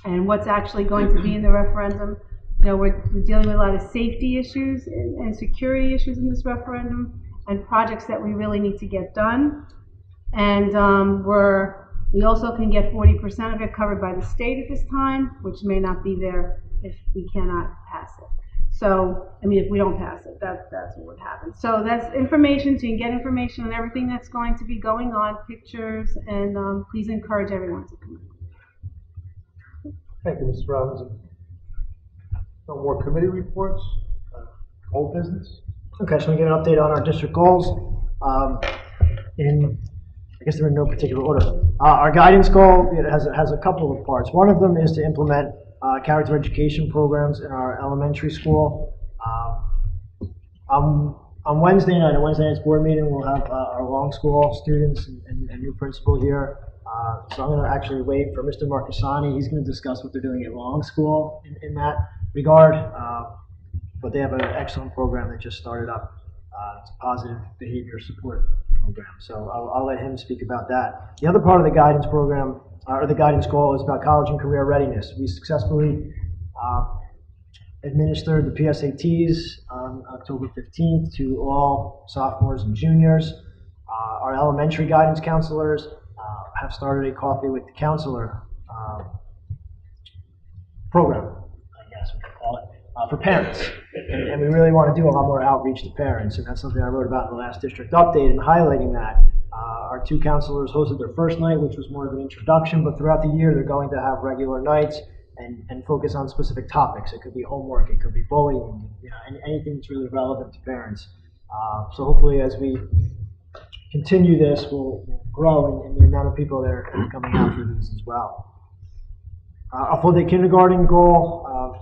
and what's actually going to be in the referendum. You know, we're dealing with a lot of safety issues and security issues in this referendum, and projects that we really need to get done. And we also can get 40% of it covered by the state at this time, which may not be there if we cannot pass it. So, I mean, if we don't pass it, that's what would happen. So that's information, so you can get information on everything that's going to be going on, pictures, and please encourage everyone to come in.
Thank you, Mrs. Robinson. No more committee reports? Old business?
Okay, so we get an update on our district goals. I guess they're in no particular order. Our guidance goal, it has a couple of parts. One of them is to implement character education programs in our elementary school. On Wednesday night, at Wednesday night's board meeting, we'll have our Long School students and new principal here. So I'm going to actually wait for Mr. Marcassani. He's going to discuss what they're doing at Long School in that regard. But they have an excellent program that just started up. It's a positive behavior support program. So I'll let him speak about that. The other part of the guidance program, or the guidance goal, is about college and career readiness. We successfully administered the PSATs on October 15th to all sophomores and juniors. Our elementary guidance counselors have started a Coffee with the Counselor program, I guess we could call it, for parents. And we really want to do a lot more outreach to parents, and that's something I wrote about in the last district update and highlighting that. Our two counselors hosted their first night, which was more of an introduction, but throughout the year, they're going to have regular nights and focus on specific topics. It could be homework, it could be bullying, anything that's really relevant to parents. So hopefully as we continue this, we'll grow in the amount of people that are coming out for these as well. Our full day kindergarten goal,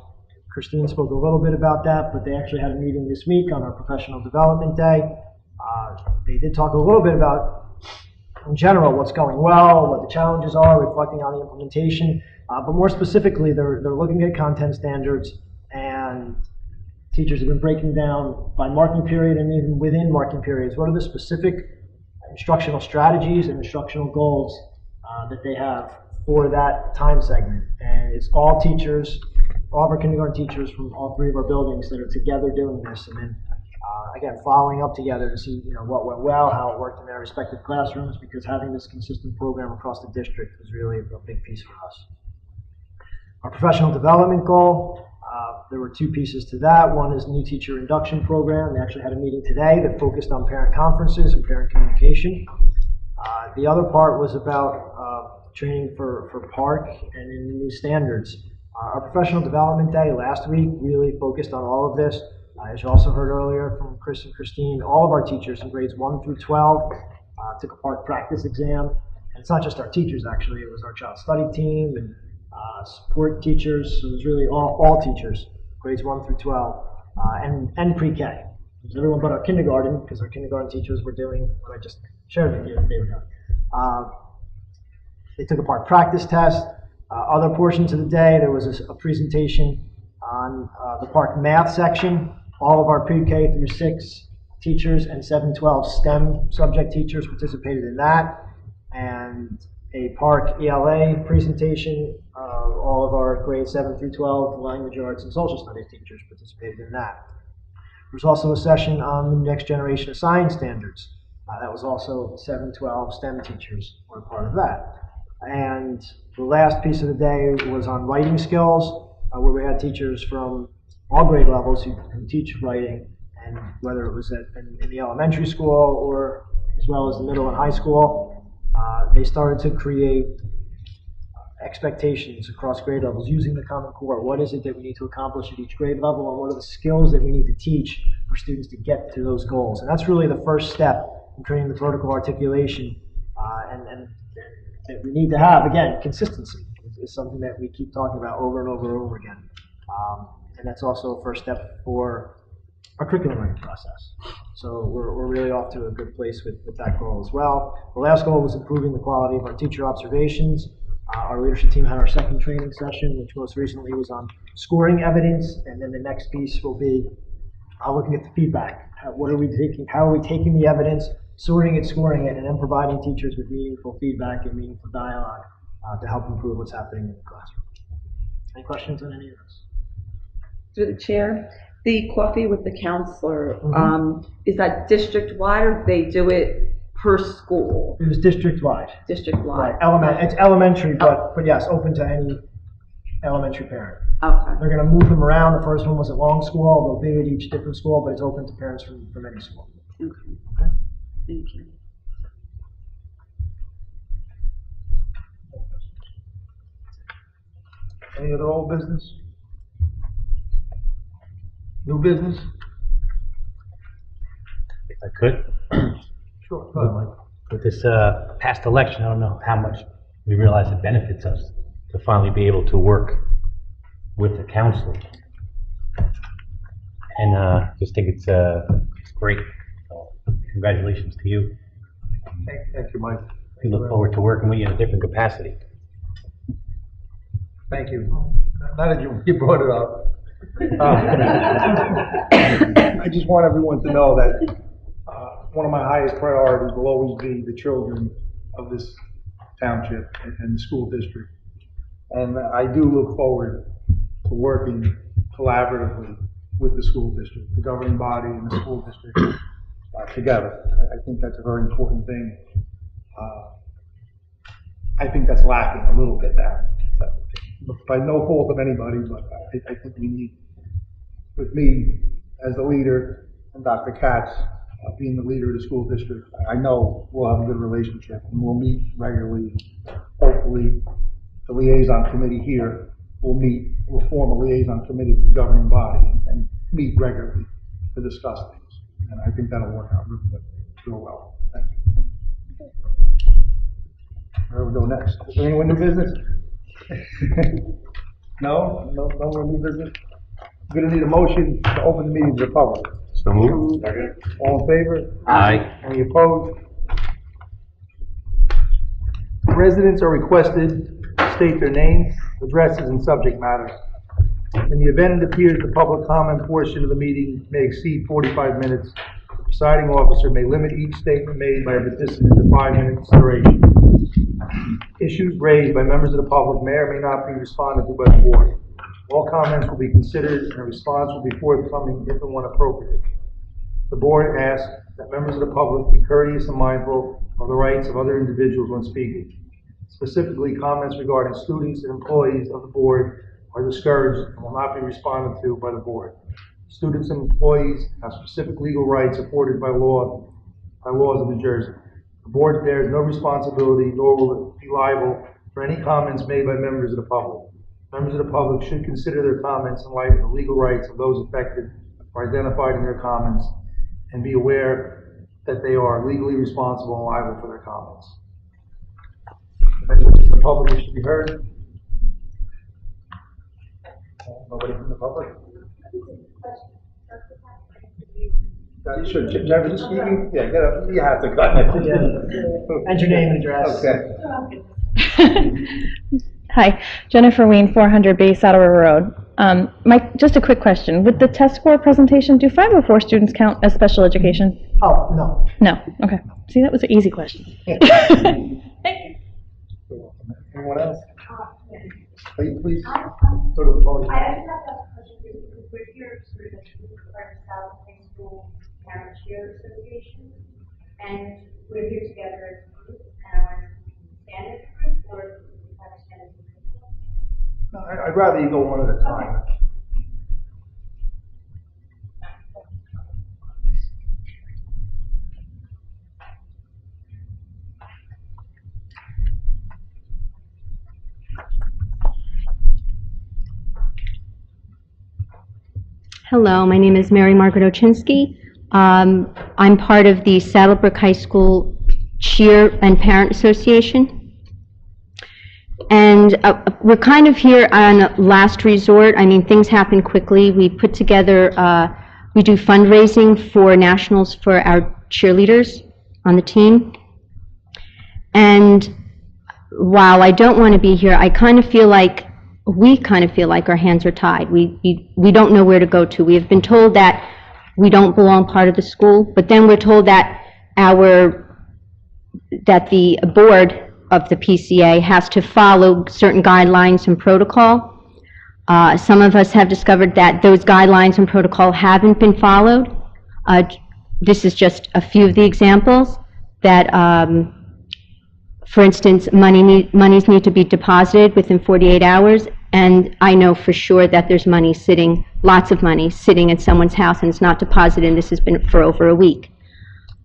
Christine spoke a little bit about that, but they actually had a meeting this week on our professional development day. They did talk a little bit about, in general, what's going well, what the challenges are, reflecting on the implementation, but more specifically, they're looking at content standards, and teachers have been breaking down by marking period and even within marking periods, what are the specific instructional strategies and instructional goals that they have for that time segment. And it's all teachers, all of our kindergarten teachers from all three of our buildings that are together doing this, and then again, following up together to see what went well, how it worked in their respective classrooms, because having this consistent program across the district was really a big piece for us. Our professional development goal, there were two pieces to that. One is the new teacher induction program. They actually had a meeting today that focused on parent conferences and parent communication. The other part was about training for PARC and in the new standards. Our professional development day last week really focused on all of this. As you also heard earlier from Chris and Christine, all of our teachers in grades 1 through 12 took a PARC practice exam. And it's not just our teachers, actually. It was our child study team and support teachers. So it was really all teachers, grades 1 through 12, and pre-K. It was everyone but our kindergarten, because our kindergarten teachers were doing what I just shared with you that they were doing. They took a PARC practice test. Other portions of the day, there was a presentation on the PARC math section. All of our pre-K through 6 teachers and 7-12 STEM subject teachers participated in that. And a PARC ELA presentation. All of our grades 7 through 12 language arts and social studies teachers participated in that. There was also a session on the next generation of science standards. That was also 7-12 STEM teachers were a part of that. And the last piece of the day was on writing skills, where we had teachers from all grade levels who teach writing, and whether it was in the elementary school or as well as the middle and high school, they started to create expectations across grade levels using the Common Core. What is it that we need to accomplish at each grade level, and what are the skills that we need to teach for students to get to those goals? And that's really the first step in creating the vertical articulation, and that we need to have, again, consistency is something that we keep talking about over and over and over again. And that's also a first step for our curriculum writing process. So we're really off to a good place with that goal as well. The last goal was improving the quality of our teacher observations. Our leadership team had our second training session, which most recently was on scoring evidence, and then the next piece will be looking at the feedback. What are we taking? How are we taking the evidence, sorting it, scoring it, and then providing teachers with meaningful feedback and meaningful dialogue to help improve what's happening in the classroom. Any questions on any of this?
Through the chair, the coffee with the counselor, is that district-wide, or do they do it per school?
It was district-wide.
District-wide.
Right. It's elementary, but yes, open to any elementary parent.
Okay.
They're going to move them around. The first one was at Long School. They'll be at each different school, but it's open to parents from any school.
Okay. Thank you.
Any other old business? New business?
If I could,
Sure. Go ahead, Mike.
with this past election, I don't know how much we realize it benefits us to finally be able to work with the council. And just think it's great. So congratulations to you.
Thank you, Mike.
We look forward to working with you in a different capacity.
Thank you. Now that you brought it up, I just want everyone to know that one of my highest priorities will always be the children of this township and the school district. And I do look forward to working collaboratively with the school district, the governing body and the school district together. I think that's a very important thing. I think that's lacking a little bit now. By no fault of anybody, but I think we need, with me as the leader and Dr. Katz being the leader of the school district, I know we'll have a good relationship, and we'll meet regularly. Hopefully, the liaison committee here will form a liaison committee with the governing body and meet regularly to discuss things. And I think that'll work out real well. Thank you. Where we go next? Is there anyone new business? No more new business? I'm gonna need a motion to open the meeting to the public.
So moved.
All in favor?
Aye.
Any opposed? Residents are requested to state their names, addresses, and subject matter. In the event it appears the public comment portion of the meeting may exceed 45 minutes, the presiding officer may limit each statement made by a participant to 5 minutes duration. Issues raised by members of the public may or may not be responded to by the board. All comments will be considered and a response will be forthcoming if and when appropriate. The board asks that members of the public be courteous and mindful of the rights of other individuals when speaking. Specifically, comments regarding students and employees of the board are discouraged and will not be responded to by the board. Students and employees have specific legal rights afforded by laws of New Jersey. The board bears no responsibility nor will it be liable for any comments made by members of the public. Members of the public should consider their comments in light of the legal rights of those affected or identified in their comments and be aware that they are legally responsible and liable for their comments. Members of the public should be heard. Nobody from the public? That should, never just speaking? Yeah, get up. You have to go ahead.
And your name and address.
Okay.
Hi, Jennifer Ween, 400 Bay Saddle River Road. Just a quick question. With the test score presentation, do 504 students count as special education?
Oh, no.
No. Okay. See, that was an easy question. Thank you.
Anyone else? Please go to the podium.
I just have a question because we're here through the South High School Parent Cheer Association, and we're here together as a group, and I want to stand as a group, or have to stand as a group?
I'd rather you go one at a time.
Hello, my name is Mary Margaret Ochinsky. I'm part of the Saddlebrook High School Cheer and Parent Association. And we're kind of here on last resort. I mean, things happen quickly. We put together, we do fundraising for nationals for our cheerleaders on the team. And while I don't want to be here, we kind of feel like our hands are tied. We don't know where to go to. We have been told that we don't belong part of the school, but then we're told that the board of the PCA has to follow certain guidelines and protocol. Some of us have discovered that those guidelines and protocol haven't been followed. This is just a few of the examples that, for instance, monies need to be deposited within 48 hours, and I know for sure that there's money sitting, lots of money sitting at someone's house and it's not deposited, and this has been for over a week.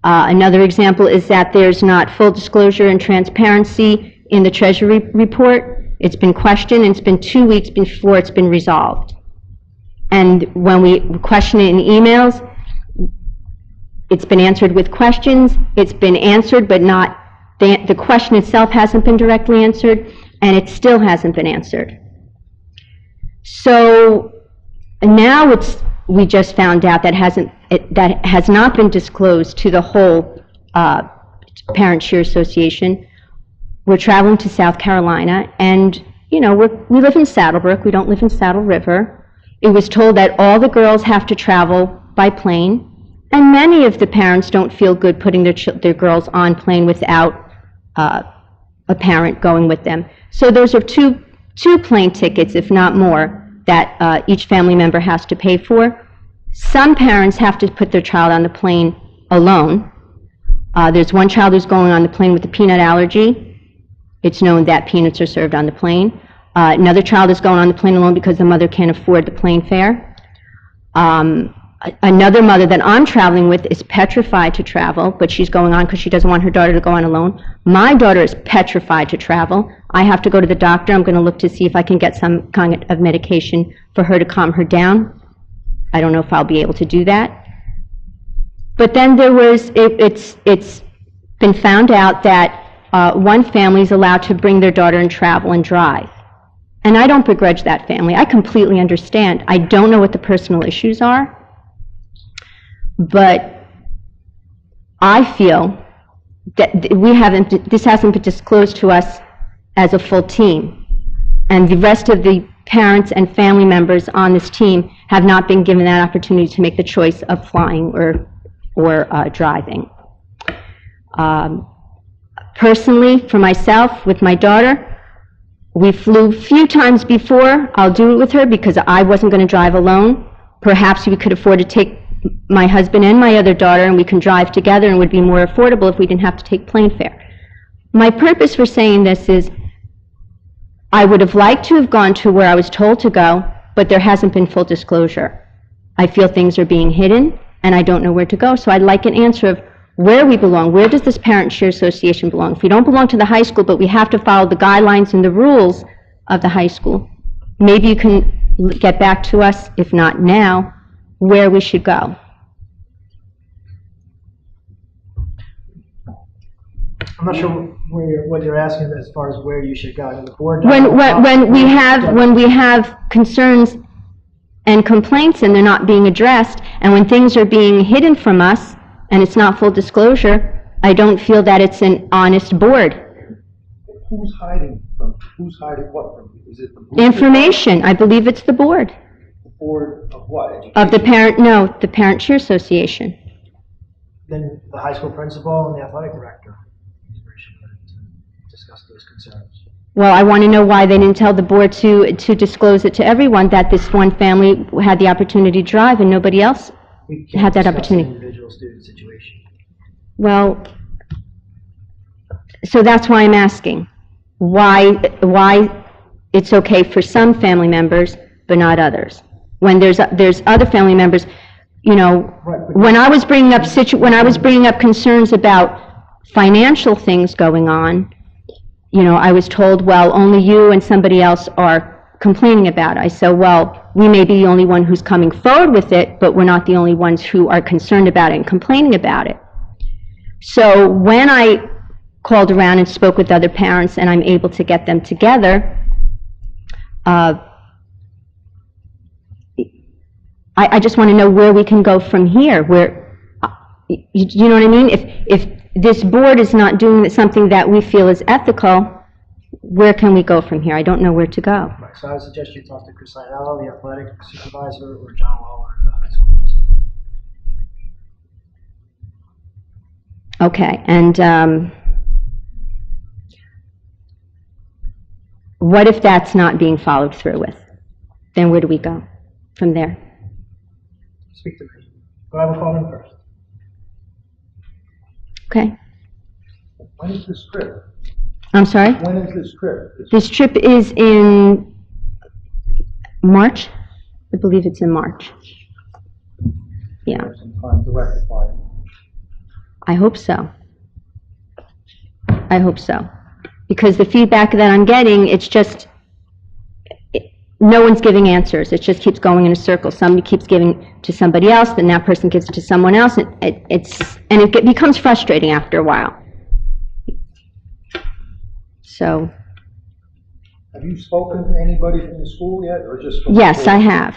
Another example is that there's not full disclosure and transparency in the Treasury report. It's been questioned, and it's been 2 weeks before it's been resolved. And when we question it in emails, it's been answered with questions. It's been answered, but not, the question itself hasn't been directly answered, and it still hasn't been answered. So now we just found out that that has not been disclosed to the whole Parent Cheer Association. We're traveling to South Carolina, and we live in Saddlebrook. We don't live in Saddle River. It was told that all the girls have to travel by plane, and many of the parents don't feel good putting their girls on plane without a parent going with them. So those are two plane tickets, if not more, that each family member has to pay for. Some parents have to put their child on the plane alone. There's one child who's going on the plane with a peanut allergy. It's known that peanuts are served on the plane. Another child is going on the plane alone because the mother can't afford the plane fare. Another mother that I'm traveling with is petrified to travel, but she's going on because she doesn't want her daughter to go on alone. My daughter is petrified to travel. I have to go to the doctor. I'm going to look to see if I can get some kind of medication for her to calm her down. I don't know if I'll be able to do that. But then there was, it's been found out that one family is allowed to bring their daughter and travel and drive. And I don't begrudge that family. I completely understand. I don't know what the personal issues are, but I feel that this hasn't been disclosed to us as a full team. And the rest of the parents and family members on this team have not been given that opportunity to make the choice of flying or driving. Personally, for myself, with my daughter, we flew a few times before. I'll do it with her because I wasn't going to drive alone. Perhaps we could afford to take my husband and my other daughter, and we can drive together, and it would be more affordable if we didn't have to take plane fare. My purpose for saying this is I would have liked to have gone to where I was told to go, but there hasn't been full disclosure. I feel things are being hidden, and I don't know where to go, so I'd like an answer of where we belong. Where does this Parent-Share Association belong? If we don't belong to the high school, but we have to follow the guidelines and the rules of the high school, maybe you can get back to us, if not now, where we should go.
I'm not sure what you're asking as far as where you should go. I mean, the board.
When we have concerns and complaints and they're not being addressed, and when things are being hidden from us and it's not full disclosure, I don't feel that it's an honest board.
Who's hiding what from you? Is it the board?
Information. I believe it's the board.
The board of what? Education?
Of the Parent-Share Association.
Then the high school principal and the athletic director to discuss those concerns.
Well, I want to know why they didn't tell the board to disclose it to everyone, that this one family had the opportunity to drive and nobody else had that opportunity.
Individual student situation.
Well, so that's why I'm asking why it's okay for some family members but not others. When there's other family members, you know, when I was bringing up concerns about financial things going on, you know, I was told, well, only you and somebody else are complaining about it. I said, well, we may be the only one who's coming forward with it, but we're not the only ones who are concerned about it and complaining about it. So when I called around and spoke with other parents and I'm able to get them together, I just want to know where we can go from here. Where, you know what I mean? If this board is not doing something that we feel is ethical, where can we go from here? I don't know where to go.
Right, so I would suggest you talk to Chris Ianello, the athletic supervisor, or John Lawler, the high school principal.
Okay, and what if that's not being followed through with? Then where do we go from there?
Speak to me. Go have a call in first.
Okay.
When is this trip?
I'm sorry?
When is this trip?
This trip is in March. I believe it's in March. Yeah.
Some time to rectify it.
I hope so. I hope so. Because the feedback that I'm getting, it's just, no one's giving answers. It just keeps going in a circle. Somebody keeps giving to somebody else, then that person gives it to someone else, and it becomes frustrating after a while. So.
Have you spoken to anybody from the school yet, or just from
Yes,
the school?
I have.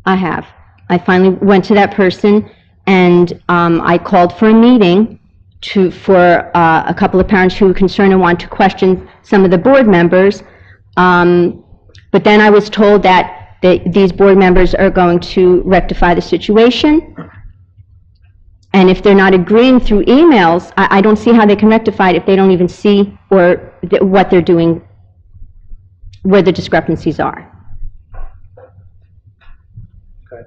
I have. I finally went to that person, and I called for a meeting for a couple of parents who were concerned and wanted to question some of the board members. But then I was told that these board members are going to rectify the situation. And if they're not agreeing through emails, I don't see how they can rectify it if they don't even see what they're doing, where the discrepancies are.
Okay.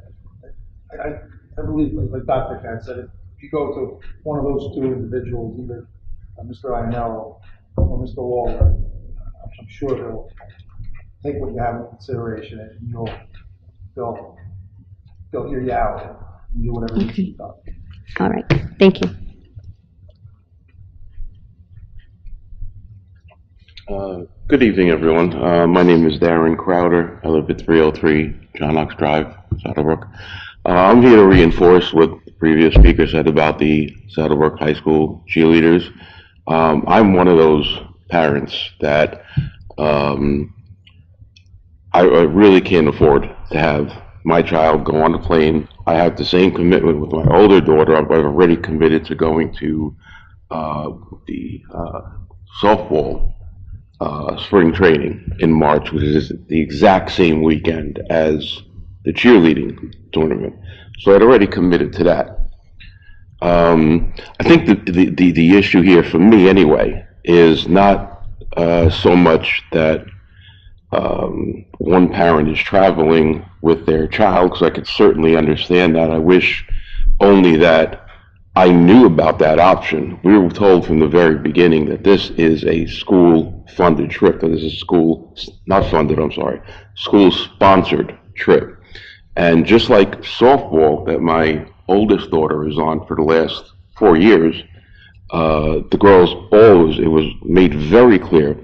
I believe, like Dr. Katz said, if you go to one of those two individuals, either Mr. Ianello or Mr. Lawler, I'm sure they'll take what you have in consideration, and they'll they'll hear you out and do whatever needs to be done.
All right, thank you.
Good evening, everyone. My name is Darren Crowder. I live at 303 John Knox Drive, Saddlebrook. I'm here to reinforce what the previous speaker said about the Saddlebrook High School cheerleaders. I'm one of those parents that I really can't afford to have my child go on a plane. I have the same commitment with my older daughter. I've already committed to going to the softball spring training in March, which is the exact same weekend as the cheerleading tournament. So I'd already committed to that. I think the issue here for me anyway is not so much that one parent is traveling with their child, because I could certainly understand that. I wish only that I knew about that option. We were told from the very beginning that this is a school-funded trip, that this is school-sponsored trip. And just like softball that my oldest daughter is on for the last 4 years, the girls always, it was made very clear,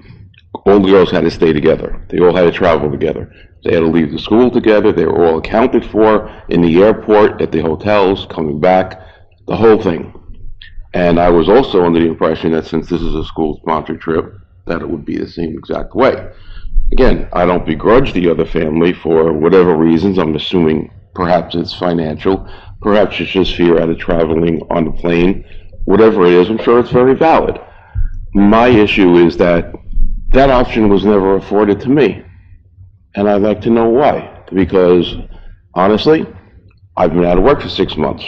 all the girls had to stay together. They all had to travel together. They had to leave the school together. They were all accounted for in the airport, at the hotels, coming back, the whole thing. And I was also under the impression that since this is a school-sponsored trip, that it would be the same exact way. Again, I don't begrudge the other family for whatever reasons. I'm assuming perhaps it's financial, perhaps it's just fear out of traveling on the plane. Whatever it is, I'm sure it's very valid. My issue is that that option was never afforded to me. And I'd like to know why. Because, honestly, I've been out of work for 6 months.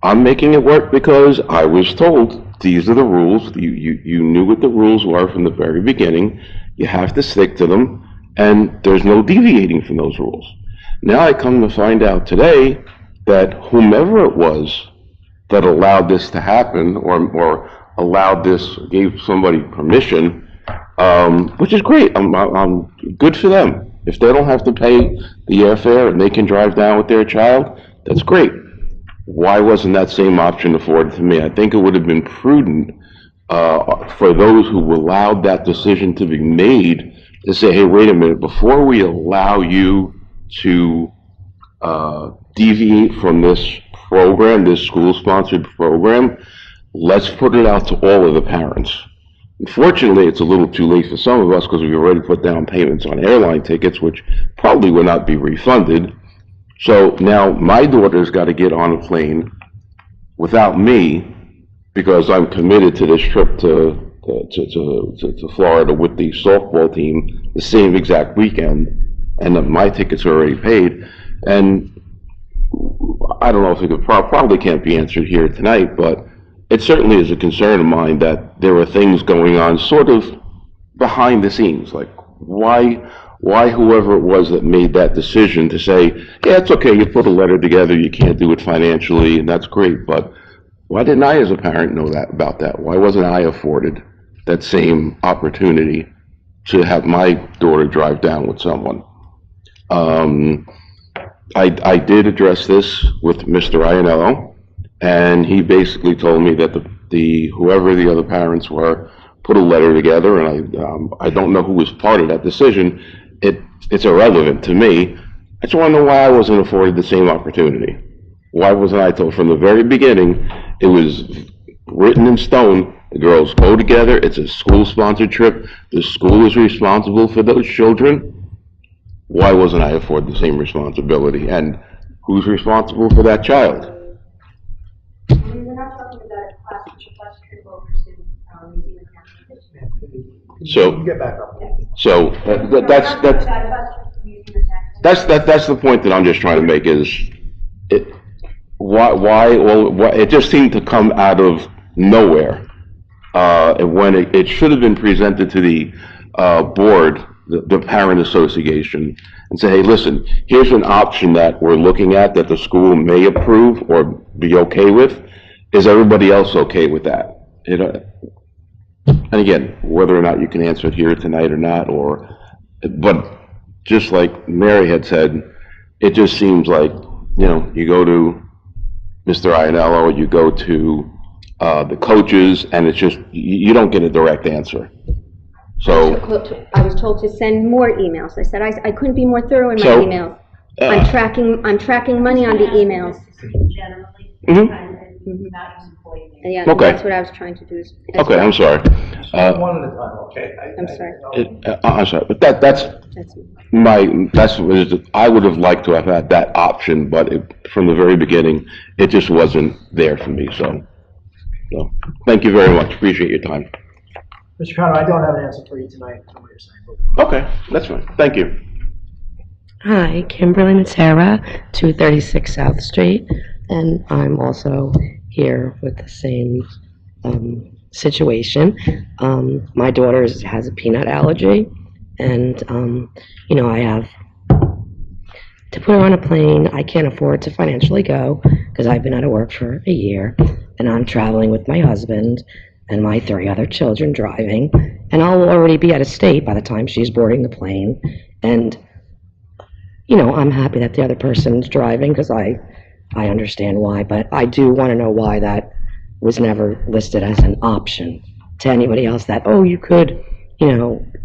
I'm making it work because I was told these are the rules. You knew what the rules were from the very beginning. You have to stick to them, and there's no deviating from those rules. Now I come to find out today that whomever it was that allowed this to happen, or allowed this, gave somebody permission, which is great. I'm good for them. If they don't have to pay the airfare and they can drive down with their child, that's great. Why wasn't that same option afforded to me? I think it would have been prudent for those who allowed that decision to be made to say, hey, wait a minute, before we allow you to deviate from this program, this school-sponsored program, let's put it out to all of the parents. Unfortunately, it's a little too late for some of us because we've already put down payments on airline tickets, which probably will not be refunded. So now my daughter's got to get on a plane without me because I'm committed to this trip to Florida with the softball team the same exact weekend, and my tickets are already paid. And I don't know if it could, probably can't be answered here tonight, but it certainly is a concern of mine that there are things going on sort of behind the scenes. Like, why whoever it was that made that decision to say, yeah, it's okay, you put a letter together, you can't do it financially, and that's great, but why didn't I as a parent know that about that? Why wasn't I afforded that same opportunity to have my daughter drive down with someone? I did address this with Mr. Iannello, and he basically told me that whoever the other parents were put a letter together, and I don't know who was part of that decision. It's irrelevant to me. I just want to know why I wasn't afforded the same opportunity. Why wasn't I told from the very beginning? It was written in stone. The girls go together. It's a school-sponsored trip. The school is responsible for those children. Why wasn't I afforded the same responsibility? And who's responsible for that child?
We're not talking about a class teacher plus trip over to New Zealand.
So,
Get back up.
so that's the point that I'm just trying to make is why it just seemed to come out of nowhere when it should have been presented to the board, the parent association, and say, hey, listen, here's an option that we're looking at that the school may approve or be okay with. Is everybody else okay with that? And again, whether or not you can answer it here tonight or not, but just like Mary had said, it just seems like you go to Mr. Ianello, you go to the coaches, and it's just, you don't get a direct answer. So,
I was told to send more emails. I said I couldn't be more thorough in my
So,
emails. I'm tracking money on the emails.
Generally,
Mhm.
and not just employee.
Yeah,
Okay.
that's what I was trying to do.
okay, I'm sorry.
One at a time, okay?
I'm sorry.
I'm sorry, but that's I would have liked to have had that option, but from the very beginning, it just wasn't there for me, so thank you very much, appreciate your time.
Mr. Conner, I don't have an answer for you tonight, from what you're saying.
Okay, that's fine, thank you.
Hi, Kimberly Matera, 236 South Street, and I'm also here with the same situation. My daughter has a peanut allergy, and I have to put her on a plane. I can't afford to financially go because I've been out of work for a year, and I'm traveling with my husband and my 3 other children driving, and I'll already be out of state by the time she's boarding the plane. And I'm happy that the other person's driving because I understand why, but I do want to know why that was never listed as an option to anybody else, that, you could,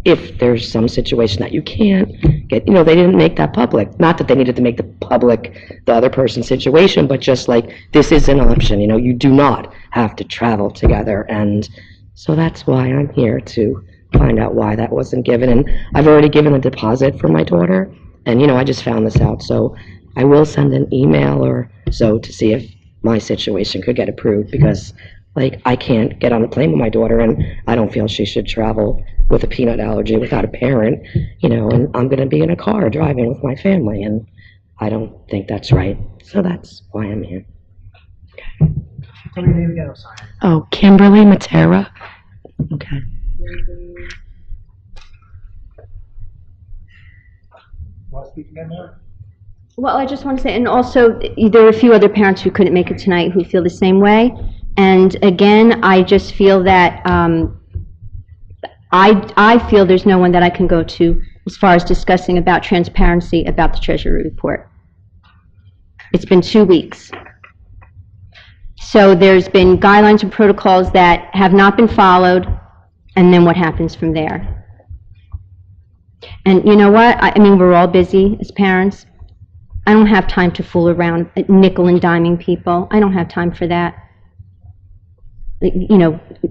if there's some situation that you can't get, they didn't make that public. Not that they needed to make the public the other person's situation, but just like, this is an option, you do not have to travel together. And so that's why I'm here, to find out why that wasn't given. And I've already given a deposit for my daughter, and I just found this out, so I will send an email or so to see if my situation could get approved, because I can't get on a plane with my daughter, and I don't feel she should travel with a peanut allergy without a parent, and I'm going to be in a car driving with my family, and I don't think that's right. So that's why I'm here.
Tell me your name again, I'm sorry.
Oh, Kimberly Matera. Okay.
Want to speak again, Mayor?
Well, I just want to say, and also, there are a few other parents who couldn't make it tonight who feel the same way. And again, I just feel that, I feel there's no one that I can go to as far as discussing about transparency about the Treasury report. It's been 2 weeks. So there's been guidelines and protocols that have not been followed, and then what happens from there? And you know what? I mean, we're all busy as parents. I don't have time to fool around nickel and diming people. I don't have time for that.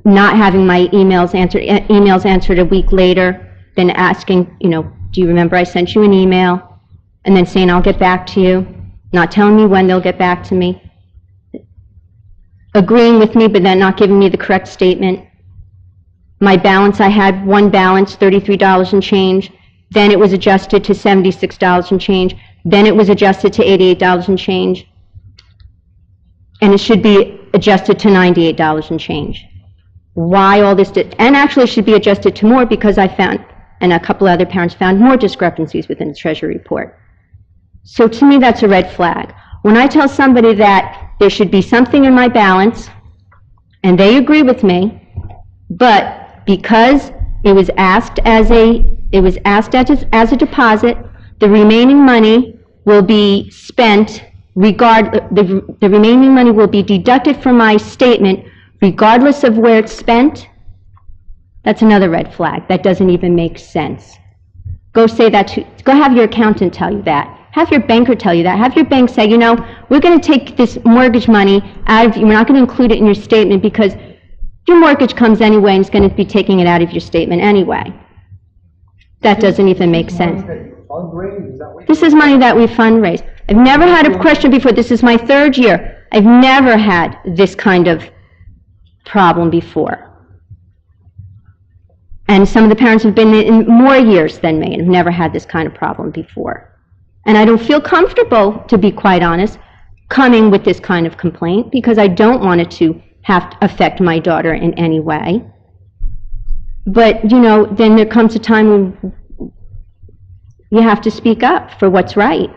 Not having my emails answered a week later, then asking, do you remember I sent you an email? And then saying, I'll get back to you, not telling me when they'll get back to me. Agreeing with me, but then not giving me the correct statement. My balance, I had one balance, $33 and change. Then it was adjusted to $76 and change. Then it was adjusted to $88 and change. And it should be adjusted to $98 and change. Why all this? And actually it should be adjusted to more, because I found, and a couple other parents found, more discrepancies within the Treasury report. So to me, that's a red flag. When I tell somebody that there should be something in my balance, and they agree with me, but because it was asked as a deposit, the remaining money will be spent the remaining money will be deducted from my statement regardless of where it's spent. That's another red flag. That doesn't even make sense. Go say that go have your accountant tell you that. Have your banker tell you that. Have your bank say, we're going to take this mortgage money out of you. We're not going to include it in your statement because your mortgage comes anyway and it's going to be taking it out of your statement anyway. That doesn't even make sense. This is money that we fundraise. I've never had a question before. This is my 3rd year. I've never had this kind of problem before. And some of the parents have been in more years than me and have never had this kind of problem before. And I don't feel comfortable, to be quite honest, coming with this kind of complaint, because I don't want it to have to affect my daughter in any way. But, then there comes a time when you have to speak up for what's right.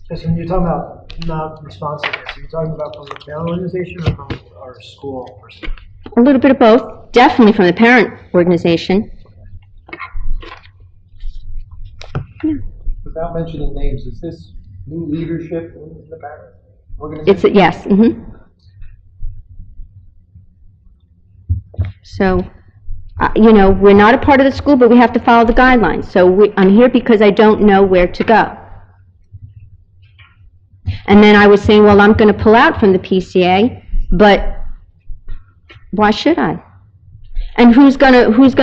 So when you're talking about not responsiveness, are you talking about from the parent organization or from our school person?
A little bit of both. Definitely from the parent organization.
For Without mentioning names, is this new leadership in the parent
It's,
organization?
yes, So, you know, we're not a part of the school, but we have to follow the guidelines. So I'm here because I don't know where to go. And then I was saying, well, I'm going to pull out from the PCA, but why should I? And who's going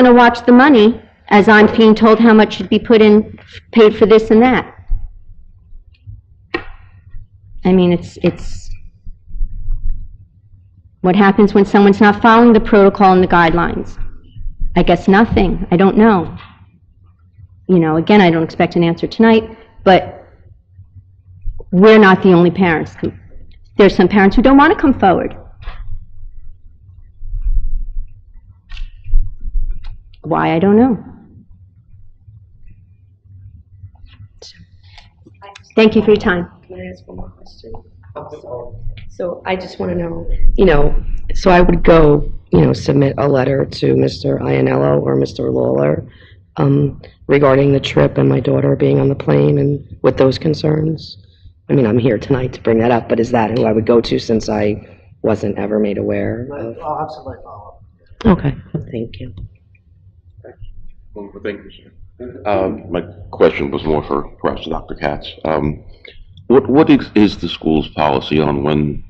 to watch the money as I'm being told how much should be paid for this and that? I mean, it's what happens when someone's not following the protocol and the guidelines? I guess nothing. I don't know. You know, again, I don't expect an answer tonight, but we're not the only parents. There's some parents who don't want to come forward. Why, I don't know. Thank you for your time.
Can I ask one more question? So I just want to know, you know, so I would go, you know, submit a letter to Mr. Ianello or Mr. Lawler regarding the trip and my daughter being on the plane and with those concerns. I mean, I'm here tonight to bring that up, but is that who I would go to since I wasn't ever made aware of?
I'll have somebody follow up.
Okay, thank you.
Thank you, sir. My question was more for perhaps Dr. Katz. What is the school's policy on when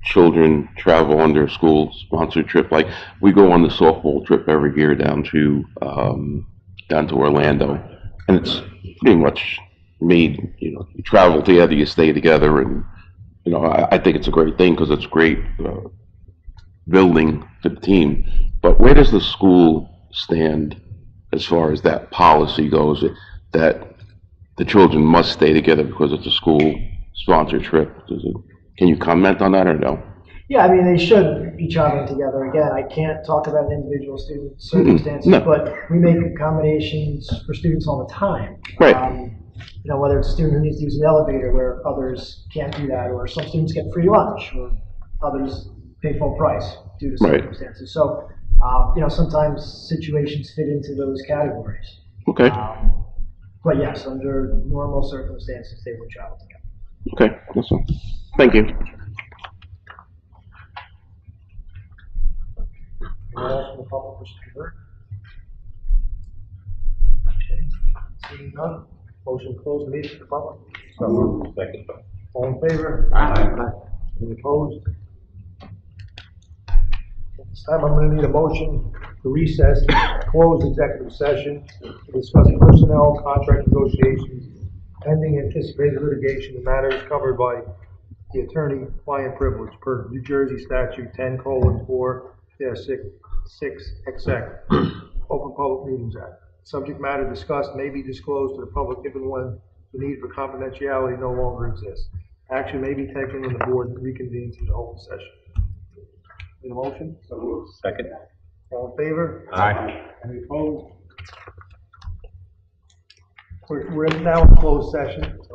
children travel on their school-sponsored trip? Like, we go on the softball trip every year down to Orlando, and it's pretty much made, you know, you travel together, you stay together, and, you know, I think it's a great thing because it's great building to the team. But where does the school stand as far as that policy goes, that the children must stay together because it's a school-sponsored trip? Can you comment on that or no?
Yeah, I mean, they should be traveling together. Again, I can't talk about an individual student's circumstances,
No.
but we make accommodations for students all the time.
Right.
You know, whether it's a student who needs to use the elevator where others can't do that, or some students get free lunch, or others pay full price due to
Right.
circumstances. So, you know, sometimes situations fit into those categories.
Okay.
But yes, under normal circumstances, they would travel together.
Okay, awesome. Thank you.
Anyone else from the public wish to be heard? Okay. Seeing none, motion to close the meeting to the public. So moved. Second. All in favor? Aye. Any opposed? At this time, I'm going to need a motion to recess, close executive session to discuss personnel, contract negotiations, pending anticipated litigation, and matters covered by the attorney-client privilege per New Jersey Statute 10:4-6 Open Public Meetings Act. Subject matter discussed may be disclosed to the public if and when the need for confidentiality no longer exists. Action may be taken when the board reconvenes in the open session. Need a motion? So moved.
Second.
All in favor?
Aye.
Any opposed? We're now in closed session, so